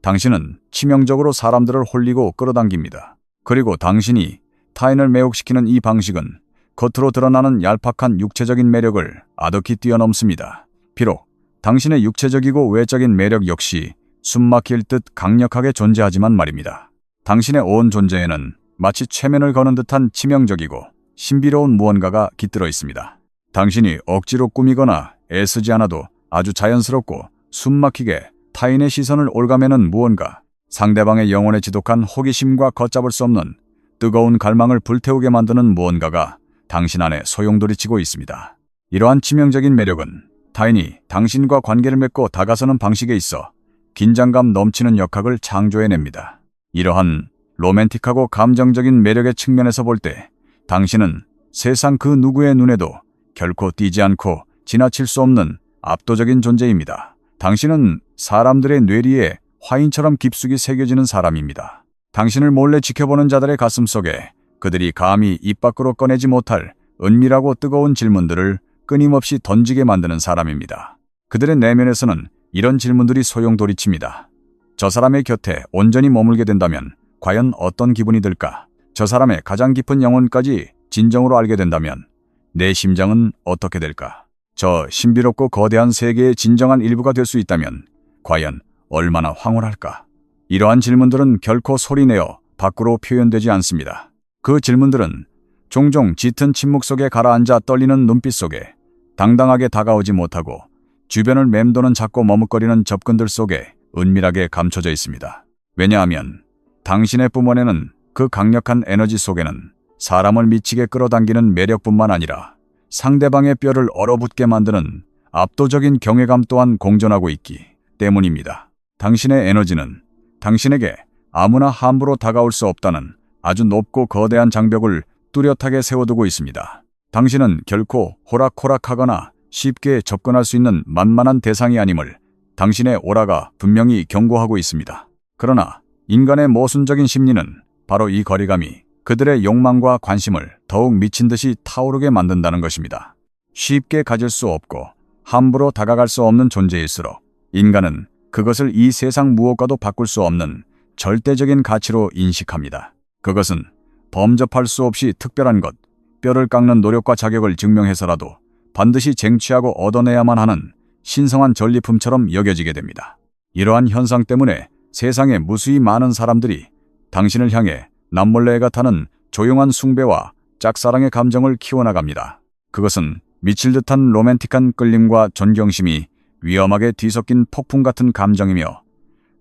Speaker 1: 당신은 치명적으로 사람들을 홀리고 끌어당깁니다. 그리고 당신이 타인을 매혹시키는 이 방식은 겉으로 드러나는 얄팍한 육체적인 매력을 아득히 뛰어넘습니다. 비록 당신의 육체적이고 외적인 매력 역시 숨막힐 듯 강력하게 존재하지만 말입니다. 당신의 온 존재에는 마치 최면을 거는 듯한 치명적이고 신비로운 무언가가 깃들어 있습니다. 당신이 억지로 꾸미거나 애쓰지 않아도 아주 자연스럽고 숨막히게 타인의 시선을 올가매는 무언가, 상대방의 영혼에 지독한 호기심과 걷잡을 수 없는 뜨거운 갈망을 불태우게 만드는 무언가가 당신 안에 소용돌이치고 있습니다. 이러한 치명적인 매력은 타인이 당신과 관계를 맺고 다가서는 방식에 있어 긴장감 넘치는 역학을 창조해냅니다. 이러한 로맨틱하고 감정적인 매력의 측면에서 볼 때 당신은 세상 그 누구의 눈에도 결코 띄지 않고 지나칠 수 없는 압도적인 존재입니다. 당신은 사람들의 뇌리에 화인처럼 깊숙이 새겨지는 사람입니다. 당신을 몰래 지켜보는 자들의 가슴 속에 그들이 감히 입 밖으로 꺼내지 못할 은밀하고 뜨거운 질문들을 끊임없이 던지게 만드는 사람입니다. 그들의 내면에서는 이런 질문들이 소용돌이칩니다. 저 사람의 곁에 온전히 머물게 된다면 과연 어떤 기분이 들까? 저 사람의 가장 깊은 영혼까지 진정으로 알게 된다면 내 심장은 어떻게 될까? 저 신비롭고 거대한 세계의 진정한 일부가 될 수 있다면 과연 얼마나 황홀할까? 이러한 질문들은 결코 소리내어 밖으로 표현되지 않습니다. 그 질문들은 종종 짙은 침묵 속에 가라앉아 떨리는 눈빛 속에 당당하게 다가오지 못하고 주변을 맴도는 작고 머뭇거리는 접근들 속에 은밀하게 감춰져 있습니다. 왜냐하면 당신의 뿜어내는 그 강력한 에너지 속에는 사람을 미치게 끌어당기는 매력뿐만 아니라 상대방의 뼈를 얼어붙게 만드는 압도적인 경외감 또한 공존하고 있기 때문입니다. 당신의 에너지는 당신에게 아무나 함부로 다가올 수 없다는 아주 높고 거대한 장벽을 뚜렷하게 세워두고 있습니다. 당신은 결코 호락호락하거나 쉽게 접근할 수 있는 만만한 대상이 아님을 당신의 오라가 분명히 경고하고 있습니다. 그러나 인간의 모순적인 심리는 바로 이 거리감이 그들의 욕망과 관심을 더욱 미친 듯이 타오르게 만든다는 것입니다. 쉽게 가질 수 없고 함부로 다가갈 수 없는 존재일수록 인간은 그것을 이 세상 무엇과도 바꿀 수 없는 절대적인 가치로 인식합니다. 그것은 범접할 수 없이 특별한 것, 뼈를 깎는 노력과 자격을 증명해서라도 반드시 쟁취하고 얻어내야만 하는 신성한 전리품처럼 여겨지게 됩니다. 이러한 현상 때문에 세상에 무수히 많은 사람들이 당신을 향해 남몰래가 타는 조용한 숭배와 짝사랑의 감정을 키워나갑니다. 그것은 미칠 듯한 로맨틱한 끌림과 존경심이 위험하게 뒤섞인 폭풍 같은 감정이며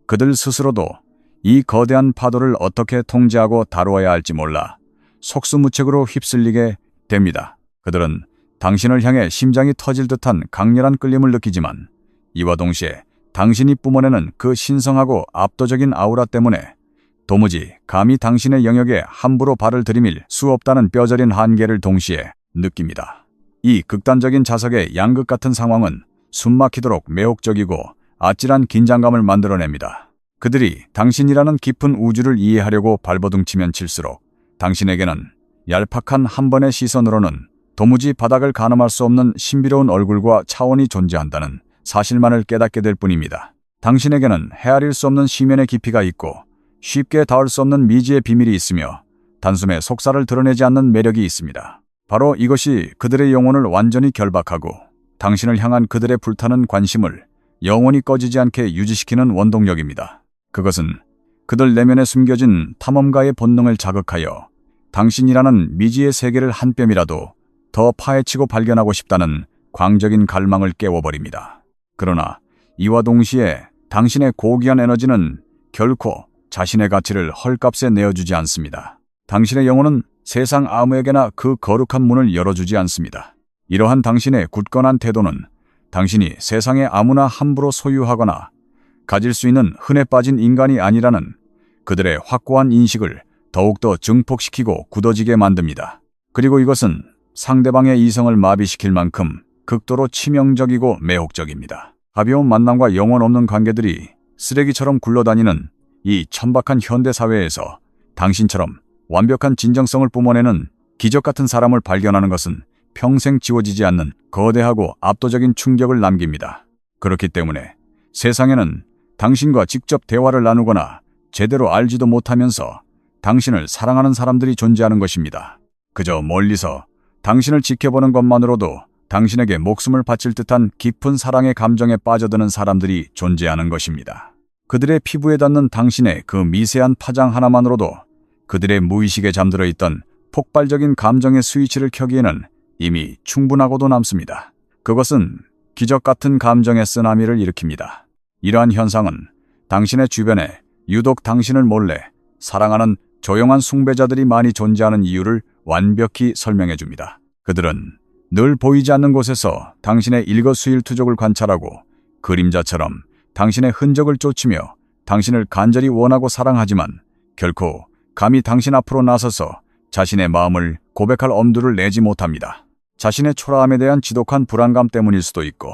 Speaker 1: 그들 스스로도 이 거대한 파도를 어떻게 통제하고 다루어야 할지 몰라 속수무책으로 휩쓸리게 됩니다. 그들은 당신을 향해 심장이 터질 듯한 강렬한 끌림을 느끼지만 이와 동시에 당신이 뿜어내는 그 신성하고 압도적인 아우라 때문에 도무지 감히 당신의 영역에 함부로 발을 들이밀 수 없다는 뼈저린 한계를 동시에 느낍니다. 이 극단적인 자석의 양극 같은 상황은 숨막히도록 매혹적이고 아찔한 긴장감을 만들어냅니다. 그들이 당신이라는 깊은 우주를 이해하려고 발버둥치면 칠수록 당신에게는 얄팍한 한 번의 시선으로는 도무지 바닥을 가늠할 수 없는 신비로운 얼굴과 차원이 존재한다는 사실만을 깨닫게 될 뿐입니다. 당신에게는 헤아릴 수 없는 심연의 깊이가 있고 쉽게 닿을 수 없는 미지의 비밀이 있으며 단숨에 속살을 드러내지 않는 매력이 있습니다. 바로 이것이 그들의 영혼을 완전히 결박하고 당신을 향한 그들의 불타는 관심을 영원히 꺼지지 않게 유지시키는 원동력입니다. 그것은 그들 내면에 숨겨진 탐험가의 본능을 자극하여 당신이라는 미지의 세계를 한 뼘이라도 더 파헤치고 발견하고 싶다는 광적인 갈망을 깨워버립니다. 그러나 이와 동시에 당신의 고귀한 에너지는 결코 자신의 가치를 헐값에 내어주지 않습니다. 당신의 영혼은 세상 아무에게나 그 거룩한 문을 열어주지 않습니다. 이러한 당신의 굳건한 태도는 당신이 세상에 아무나 함부로 소유하거나 가질 수 있는 흔해 빠진 인간이 아니라는 그들의 확고한 인식을 더욱더 증폭시키고 굳어지게 만듭니다. 그리고 이것은 상대방의 이성을 마비시킬 만큼 극도로 치명적이고 매혹적입니다. 가벼운 만남과 영혼 없는 관계들이 쓰레기처럼 굴러다니는 이 천박한 현대사회에서 당신처럼 완벽한 진정성을 뿜어내는 기적 같은 사람을 발견하는 것은 평생 지워지지 않는 거대하고 압도적인 충격을 남깁니다. 그렇기 때문에 세상에는 당신과 직접 대화를 나누거나 제대로 알지도 못하면서 당신을 사랑하는 사람들이 존재하는 것입니다. 그저 멀리서 당신을 지켜보는 것만으로도 당신에게 목숨을 바칠 듯한 깊은 사랑의 감정에 빠져드는 사람들이 존재하는 것입니다. 그들의 피부에 닿는 당신의 그 미세한 파장 하나만으로도 그들의 무의식에 잠들어 있던 폭발적인 감정의 스위치를 켜기에는 이미 충분하고도 남습니다. 그것은 기적 같은 감정의 쓰나미를 일으킵니다. 이러한 현상은 당신의 주변에 유독 당신을 몰래 사랑하는 조용한 숭배자들이 많이 존재하는 이유를 완벽히 설명해 줍니다. 그들은 늘 보이지 않는 곳에서 당신의 일거수일투족을 관찰하고 그림자처럼 당신의 흔적을 쫓으며 당신을 간절히 원하고 사랑하지만 결코 감히 당신 앞으로 나서서 자신의 마음을 고백할 엄두를 내지 못합니다. 자신의 초라함에 대한 지독한 불안감 때문일 수도 있고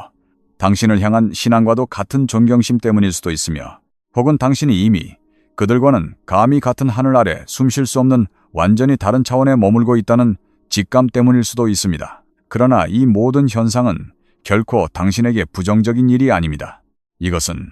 Speaker 1: 당신을 향한 신앙과도 같은 존경심 때문일 수도 있으며 혹은 당신이 이미 그들과는 감히 같은 하늘 아래 숨 쉴 수 없는 완전히 다른 차원에 머물고 있다는 직감 때문일 수도 있습니다. 그러나 이 모든 현상은 결코 당신에게 부정적인 일이 아닙니다. 이것은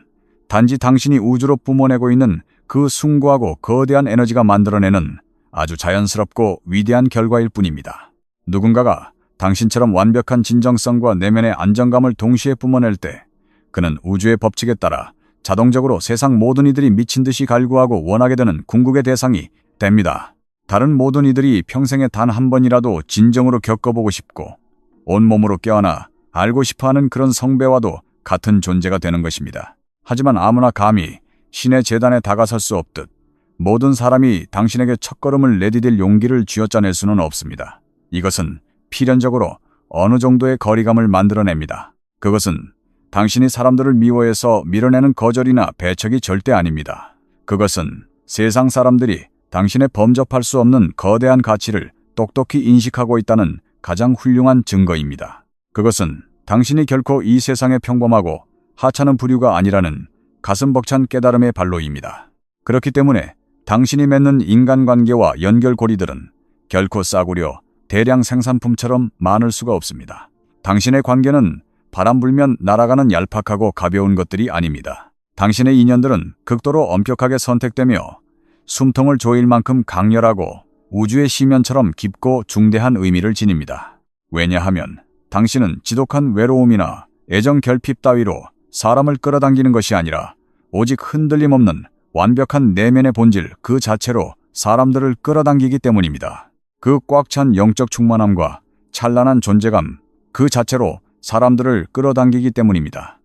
Speaker 1: 단지 당신이 우주로 뿜어내고 있는 그 숭고하고 거대한 에너지가 만들어내는 아주 자연스럽고 위대한 결과일 뿐입니다. 누군가가 당신처럼 완벽한 진정성과 내면의 안정감을 동시에 뿜어낼 때 그는 우주의 법칙에 따라 자동적으로 세상 모든 이들이 미친 듯이 갈구하고 원하게 되는 궁극의 대상이 됩니다. 다른 모든 이들이 평생에 단 한 번이라도 진정으로 겪어보고 싶고 온몸으로 껴안아 알고 싶어하는 그런 성배와도 같은 존재가 되는 것입니다. 하지만 아무나 감히 신의 재단에 다가설 수 없듯 모든 사람이 당신에게 첫걸음을 내디딜 용기를 쥐어짜낼 수는 없습니다. 이것은 필연적으로 어느 정도의 거리감을 만들어냅니다. 그것은 당신이 사람들을 미워해서 밀어내는 거절이나 배척이 절대 아닙니다. 그것은 세상 사람들이 당신의 범접할 수 없는 거대한 가치를 똑똑히 인식하고 있다는 가장 훌륭한 증거입니다. 그것은 당신이 결코 이 세상의 평범하고 하찮은 부류가 아니라는 가슴 벅찬 깨달음의 발로입니다. 그렇기 때문에 당신이 맺는 인간관계와 연결고리들은 결코 싸구려 대량 생산품처럼 많을 수가 없습니다. 당신의 관계는 바람 불면 날아가는 얄팍하고 가벼운 것들이 아닙니다. 당신의 인연들은 극도로 엄격하게 선택되며 숨통을 조일 만큼 강렬하고 우주의 심연처럼 깊고 중대한 의미를 지닙니다. 왜냐하면 당신은 지독한 외로움이나 애정 결핍 따위로 사람을 끌어당기는 것이 아니라 오직 흔들림 없는 완벽한 내면의 본질 그 자체로 사람들을 끌어당기기 때문입니다. 그 꽉 찬 영적 충만함과 찬란한 존재감 그 자체로 사람들을 끌어당기기 때문입니다.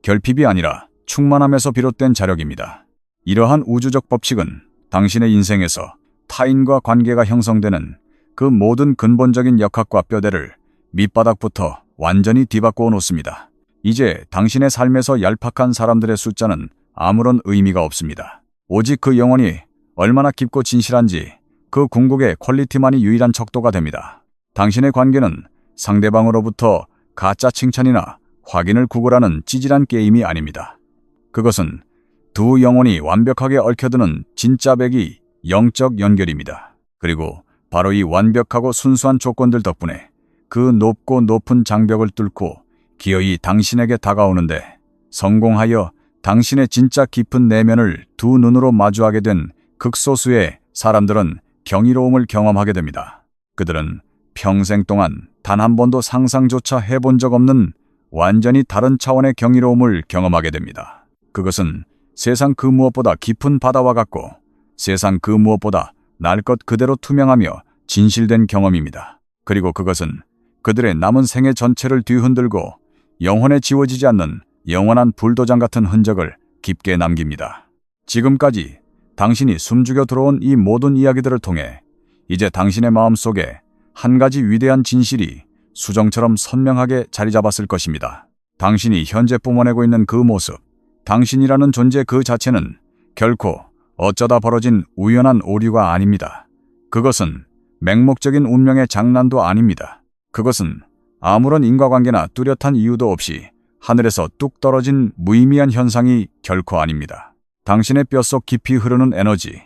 Speaker 1: 결핍이 아니라 충만함에서 비롯된 자력입니다. 이러한 우주적 법칙은 당신의 인생에서 타인과 관계가 형성되는 그 모든 근본적인 역학과 뼈대를 밑바닥부터 완전히 뒤바꾸어 놓습니다. 이제 당신의 삶에서 얄팍한 사람들의 숫자는 아무런 의미가 없습니다. 오직 그 영혼이 얼마나 깊고 진실한지 그 궁극의 퀄리티만이 유일한 척도가 됩니다. 당신의 관계는 상대방으로부터 가짜 칭찬이나 확인을 구걸하는 찌질한 게임이 아닙니다. 그것은 두 영혼이 완벽하게 얽혀드는 진짜 백이 영적 연결입니다. 그리고 바로 이 완벽하고 순수한 조건들 덕분에 그 높고 높은 장벽을 뚫고 기어이 당신에게 다가오는데 성공하여 당신의 진짜 깊은 내면을 두 눈으로 마주하게 된 극소수의 사람들은 경이로움을 경험하게 됩니다. 그들은 평생 동안 단 한 번도 상상조차 해본 적 없는 완전히 다른 차원의 경이로움을 경험하게 됩니다. 그것은 세상 그 무엇보다 깊은 바다와 같고 세상 그 무엇보다 날 것 그대로 투명하며 진실된 경험입니다. 그리고 그것은 그들의 남은 생애 전체를 뒤흔들고 영혼에 지워지지 않는 영원한 불도장 같은 흔적을 깊게 남깁니다. 지금까지 당신이 숨죽여 들어온 이 모든 이야기들을 통해 이제 당신의 마음속에 한 가지 위대한 진실이 수정처럼 선명하게 자리 잡았을 것입니다. 당신이 현재 뿜어내고 있는 그 모습, 당신이라는 존재 그 자체는 결코 어쩌다 벌어진 우연한 오류가 아닙니다. 그것은 맹목적인 운명의 장난도 아닙니다. 그것은 아무런 인과관계나 뚜렷한 이유도 없이 하늘에서 뚝 떨어진 무의미한 현상이 결코 아닙니다. 당신의 뼛속 깊이 흐르는 에너지,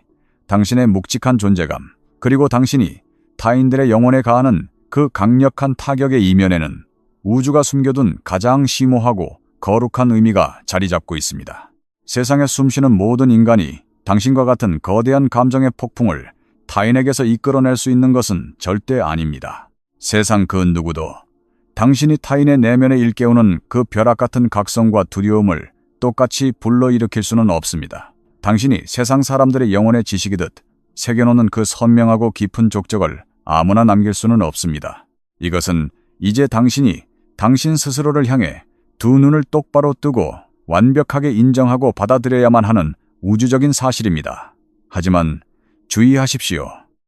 Speaker 1: 당신의 묵직한 존재감, 그리고 당신이 타인들의 영혼에 가하는 그 강력한 타격의 이면에는 우주가 숨겨둔 가장 심오하고 거룩한 의미가 자리 잡고 있습니다. 세상에 숨쉬는 모든 인간이 당신과 같은 거대한 감정의 폭풍을 타인에게서 이끌어낼 수 있는 것은 절대 아닙니다. 세상 그 누구도 당신이 타인의 내면에 일깨우는 그 벼락 같은 각성과 두려움을 똑같이 불러일으킬 수는 없습니다. 당신이 세상 사람들의 영혼의 지식이듯 새겨놓는 그 선명하고 깊은 족적을 아무나 남길 수는 없습니다. 이것은 이제 당신이 당신 스스로를 향해 두 눈을 똑바로 뜨고 완벽하게 인정하고 받아들여야만 하는 우주적인 사실입니다. 하지만 주의하십시오.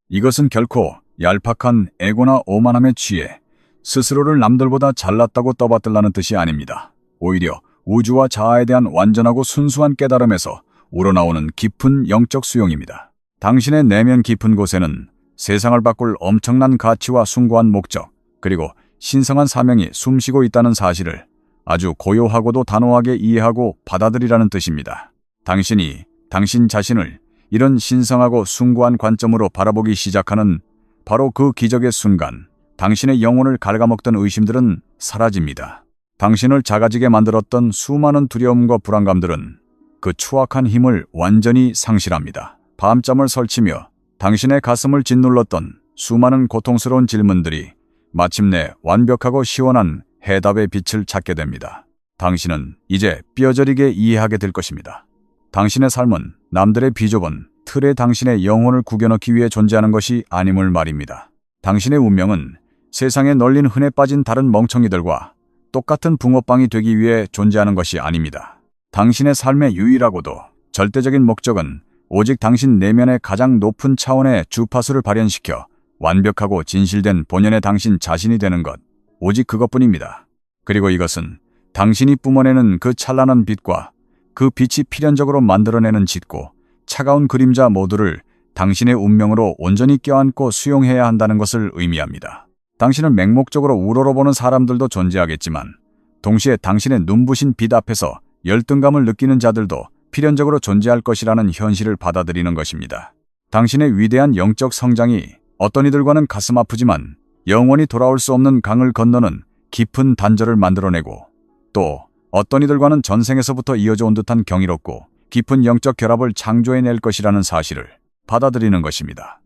Speaker 1: 이것은 결코 얄팍한 애고나 오만함에 취해 스스로를 남들보다 잘났다고 떠받들라는 뜻이 아닙니다. 오히려 우주와 자아에 대한 완전하고 순수한 깨달음에서 우러나오는 깊은 영적 수용입니다. 당신의 내면 깊은 곳에는 세상을 바꿀 엄청난 가치와 숭고한 목적, 그리고 신성한 사명이 숨쉬고 있다는 사실을 아주 고요하고도 단호하게 이해하고 받아들이라는 뜻입니다. 당신이 당신 자신을 이런 신성하고 숭고한 관점으로 바라보기 시작하는 바로 그 기적의 순간, 당신의 영혼을 갉아먹던 의심들은 사라집니다. 당신을 작아지게 만들었던 수많은 두려움과 불안감들은 그 추악한 힘을 완전히 상실합니다. 밤잠을 설치며 당신의 가슴을 짓눌렀던 수많은 고통스러운 질문들이 마침내 완벽하고 시원한 해답의 빛을 찾게 됩니다. 당신은 이제 뼈저리게 이해하게 될 것입니다. 당신의 삶은 남들의 비좁은 틀에 당신의 영혼을 구겨넣기 위해 존재하는 것이 아님을 말입니다. 당신의 운명은 세상에 널린 흔해 빠진 다른 멍청이들과 똑같은 붕어빵이 되기 위해 존재하는 것이 아닙니다. 당신의 삶의 유일하고도 절대적인 목적은 오직 당신 내면의 가장 높은 차원의 주파수를 발현시켜 완벽하고 진실된 본연의 당신 자신이 되는 것, 오직 그것뿐입니다. 그리고 이것은 당신이 뿜어내는 그 찬란한 빛과 그 빛이 필연적으로 만들어내는 짙고 차가운 그림자 모두를 당신의 운명으로 온전히 껴안고 수용해야 한다는 것을 의미합니다. 당신은 맹목적으로 우러러보는 사람들도 존재하겠지만 동시에 당신의 눈부신 빛 앞에서 열등감을 느끼는 자들도 필연적으로 존재할 것이라는 현실을 받아들이는 것입니다. 당신의 위대한 영적 성장이 어떤 이들과는 가슴 아프지만 영원히 돌아올 수 없는 강을 건너는 깊은 단절을 만들어내고, 또 어떤 이들과는 전생에서부터 이어져 온 듯한 경이롭고 깊은 영적 결합을 창조해낼 것이라는 사실을 받아들이는 것입니다.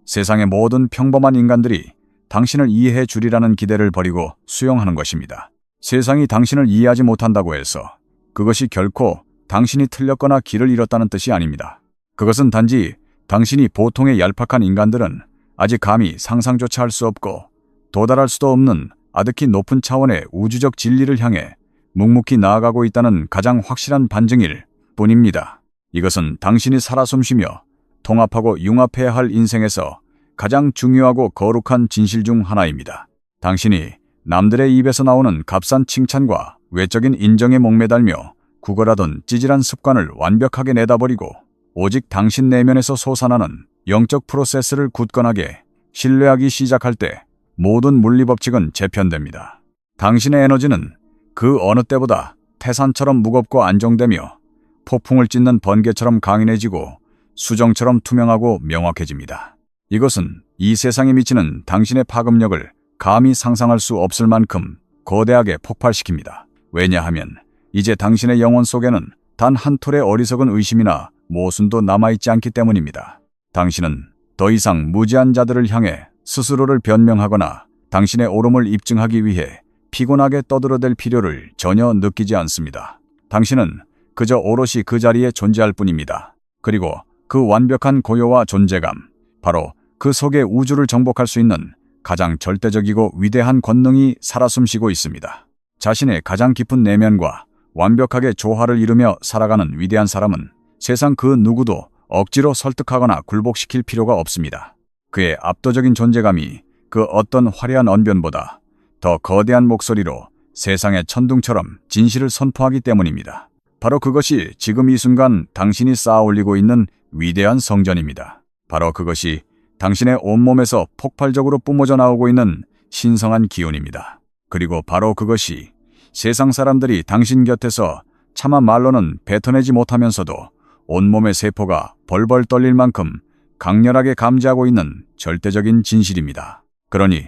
Speaker 1: 세상의 모든 평범한 인간들이 당신을 이해해 주리라는 기대를 버리고 수용하는 것입니다. 세상이 당신을 이해하지 못한다고 해서 그것이 결코 당신이 틀렸거나 길을 잃었다는 뜻이 아닙니다. 그것은 단지 당신이 보통의 얄팍한 인간들은 아직 감히 상상조차 할 수 없고 도달할 수도 없는 아득히 높은 차원의 우주적 진리를 향해 묵묵히 나아가고 있다는 가장 확실한 반증일 뿐입니다. 이것은 당신이 살아 숨쉬며 통합하고 융합해야 할 인생에서 가장 중요하고 거룩한 진실 중 하나입니다. 당신이 남들의 입에서 나오는 값싼 칭찬과 외적인 인정에 목매달며 구걸하던 찌질한 습관을 완벽하게 내다버리고 오직 당신 내면에서 솟아나는 영적 프로세스를 굳건하게 신뢰하기 시작할 때 모든 물리법칙은 재편됩니다. 당신의 에너지는 그 어느 때보다 태산처럼 무겁고 안정되며 폭풍을 찢는 번개처럼 강인해지고 수정처럼 투명하고 명확해집니다. 이것은 이 세상에 미치는 당신의 파급력을 감히 상상할 수 없을 만큼 거대하게 폭발시킵니다. 왜냐하면 이제 당신의 영혼 속에는 단 한 톨의 어리석은 의심이나 모순도 남아있지 않기 때문입니다. 당신은 더 이상 무지한 자들을 향해 스스로를 변명하거나 당신의 옳음을 입증하기 위해 피곤하게 떠들어댈 필요를 전혀 느끼지 않습니다. 당신은 그저 오롯이 그 자리에 존재할 뿐입니다. 그리고 그 완벽한 고요와 존재감, 바로 그 속에 우주를 정복할 수 있는 가장 절대적이고 위대한 권능이 살아 숨쉬고 있습니다. 자신의 가장 깊은 내면과 완벽하게 조화를 이루며 살아가는 위대한 사람은 세상 그 누구도 억지로 설득하거나 굴복시킬 필요가 없습니다. 그의 압도적인 존재감이 그 어떤 화려한 언변보다 더 거대한 목소리로 세상의 천둥처럼 진실을 선포하기 때문입니다. 바로 그것이 지금 이 순간 당신이 쌓아 올리고 있는 위대한 성전입니다. 바로 그것이 당신의 온몸에서 폭발적으로 뿜어져 나오고 있는 신성한 기운입니다. 그리고 바로 그것이 세상 사람들이 당신 곁에서 차마 말로는 뱉어내지 못하면서도 온몸의 세포가 벌벌 떨릴 만큼 강렬하게 감지하고 있는 절대적인 진실입니다. 그러니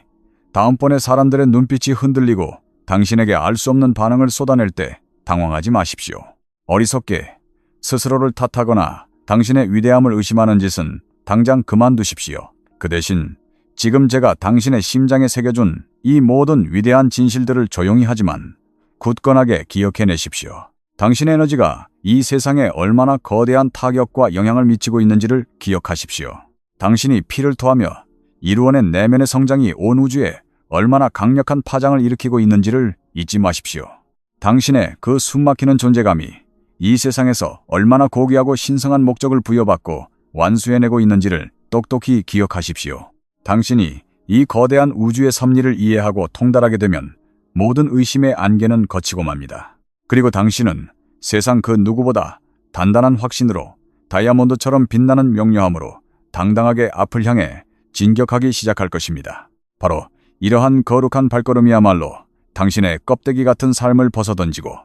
Speaker 1: 다음번에 사람들의 눈빛이 흔들리고 당신에게 알 수 없는 반응을 쏟아낼 때 당황하지 마십시오. 어리석게 스스로를 탓하거나 당신의 위대함을 의심하는 짓은 당장 그만두십시오. 그 대신 지금 제가 당신의 심장에 새겨준 이 모든 위대한 진실들을 조용히 하지만 굳건하게 기억해내십시오. 당신의 에너지가 이 세상에 얼마나 거대한 타격과 영향을 미치고 있는지를 기억하십시오. 당신이 피를 토하며 이루어낸 내면의 성장이 온 우주에 얼마나 강력한 파장을 일으키고 있는지를 잊지 마십시오. 당신의 그 숨막히는 존재감이 이 세상에서 얼마나 고귀하고 신성한 목적을 부여받고 완수해내고 있는지를 똑똑히 기억하십시오. 당신이 이 거대한 우주의 섭리를 이해하고 통달하게 되면 모든 의심의 안개는 걷히고 맙니다. 그리고 당신은 세상 그 누구보다 단단한 확신으로 다이아몬드처럼 빛나는 명료함으로 당당하게 앞을 향해 진격하기 시작할 것입니다. 바로 이러한 거룩한 발걸음이야말로 당신의 껍데기 같은 삶을 벗어던지고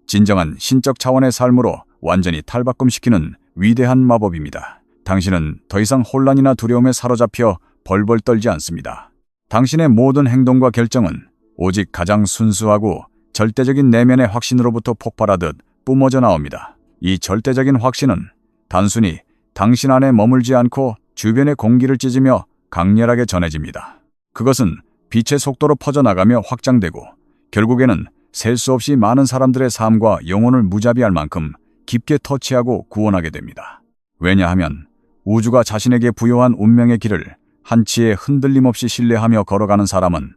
Speaker 1: 진정한 신적 차원의 삶으로 완전히 탈바꿈시키는 위대한 마법입니다. 당신은 더 이상 혼란이나 두려움에 사로잡혀 벌벌 떨지 않습니다. 당신의 모든 행동과 결정은 오직 가장 순수하고 절대적인 내면의 확신으로부터 폭발하듯 뿜어져 나옵니다. 이 절대적인 확신은 단순히 당신 안에 머물지 않고 주변의 공기를 찢으며 강렬하게 전해집니다. 그것은 빛의 속도로 퍼져나가며 확장되고 결국에는 셀 수 없이 많은 사람들의 삶과 영혼을 무자비할 만큼 깊게 터치하고 구원하게 됩니다. 왜냐하면 우주가 자신에게 부여한 운명의 길을 한치의 흔들림 없이 신뢰하며 걸어가는 사람은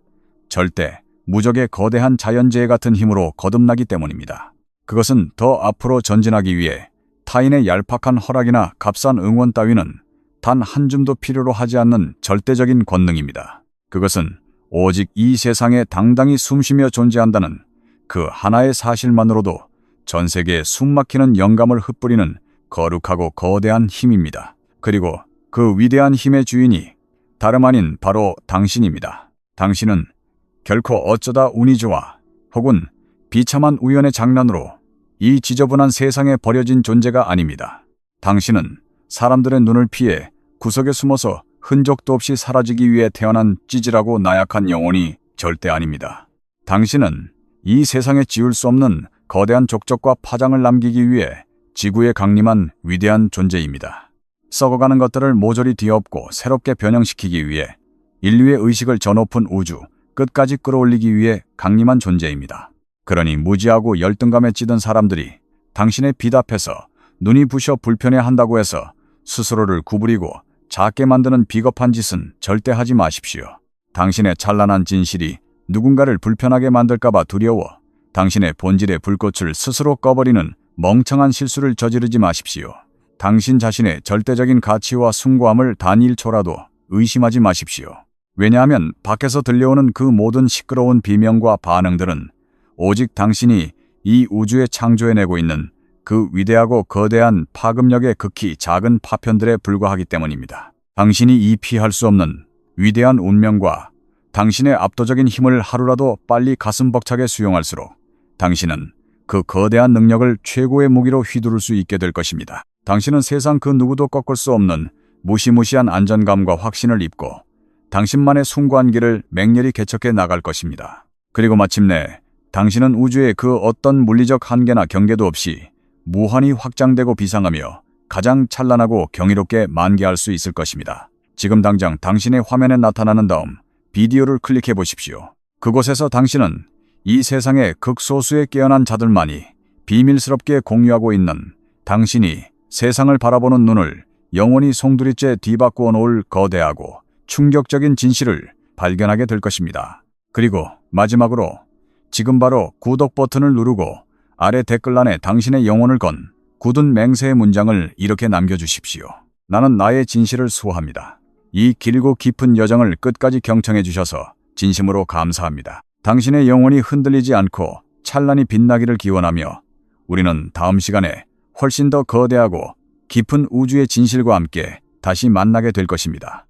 Speaker 1: 절대 무적의 거대한 자연재해 같은 힘으로 거듭나기 때문입니다. 그것은 더 앞으로 전진하기 위해 타인의 얄팍한 허락이나 값싼 응원 따위는 단 한 줌도 필요로 하지 않는 절대적인 권능입니다. 그것은 오직 이 세상에 당당히 숨쉬며 존재한다는 그 하나의 사실만으로도 전 세계에 숨막히는 영감을 흩뿌리는 거룩하고 거대한 힘입니다. 그리고 그 위대한 힘의 주인이 다름 아닌 바로 당신입니다. 당신은 결코 어쩌다 운이 좋아 혹은 비참한 우연의 장난으로 이 지저분한 세상에 버려진 존재가 아닙니다. 당신은 사람들의 눈을 피해 구석에 숨어서 흔적도 없이 사라지기 위해 태어난 찌질하고 나약한 영혼이 절대 아닙니다. 당신은 이 세상에 지울 수 없는 거대한 족적과 파장을 남기기 위해 지구에 강림한 위대한 존재입니다. 썩어가는 것들을 모조리 뒤엎고 새롭게 변형시키기 위해 인류의 의식을 저 높은 우주 끝까지 끌어올리기 위해 강림한 존재입니다. 그러니 무지하고 열등감에 찌든 사람들이 당신의 빛 앞에서 눈이 부셔 불편해한다고 해서 스스로를 구부리고 작게 만드는 비겁한 짓은 절대 하지 마십시오. 당신의 찬란한 진실이 누군가를 불편하게 만들까봐 두려워 당신의 본질의 불꽃을 스스로 꺼버리는 멍청한 실수를 저지르지 마십시오. 당신 자신의 절대적인 가치와 숭고함을 단 1초라도 의심하지 마십시오. 왜냐하면 밖에서 들려오는 그 모든 시끄러운 비명과 반응들은 오직 당신이 이 우주에 창조해내고 있는 그 위대하고 거대한 파급력의 극히 작은 파편들에 불과하기 때문입니다. 당신이 이 피할 수 없는 위대한 운명과 당신의 압도적인 힘을 하루라도 빨리 가슴 벅차게 수용할수록 당신은 그 거대한 능력을 최고의 무기로 휘두를 수 있게 될 것입니다. 당신은 세상 그 누구도 꺾을 수 없는 무시무시한 안전감과 확신을 입고 당신만의 숭고한 길을 맹렬히 개척해 나갈 것입니다. 그리고 마침내 당신은 우주의 그 어떤 물리적 한계나 경계도 없이 무한히 확장되고 비상하며 가장 찬란하고 경이롭게 만개할 수 있을 것입니다. 지금 당장 당신의 화면에 나타나는 다음 비디오를 클릭해 보십시오. 그곳에서 당신은 이 세상의 극소수의 깨어난 자들만이 비밀스럽게 공유하고 있는 당신이 세상을 바라보는 눈을 영원히 송두리째 뒤바꾸어 놓을 거대하고 충격적인 진실을 발견하게 될 것입니다. 그리고 마지막으로 지금 바로 구독 버튼을 누르고 아래 댓글란에 당신의 영혼을 건 굳은 맹세의 문장을 이렇게 남겨주십시오. 나는 나의 진실을 수호합니다. 이 길고 깊은 여정을 끝까지 경청해 주셔서 진심으로 감사합니다. 당신의 영혼이 흔들리지 않고 찬란히 빛나기를 기원하며 우리는 다음 시간에 훨씬 더 거대하고 깊은 우주의 진실과 함께 다시 만나게 될 것입니다.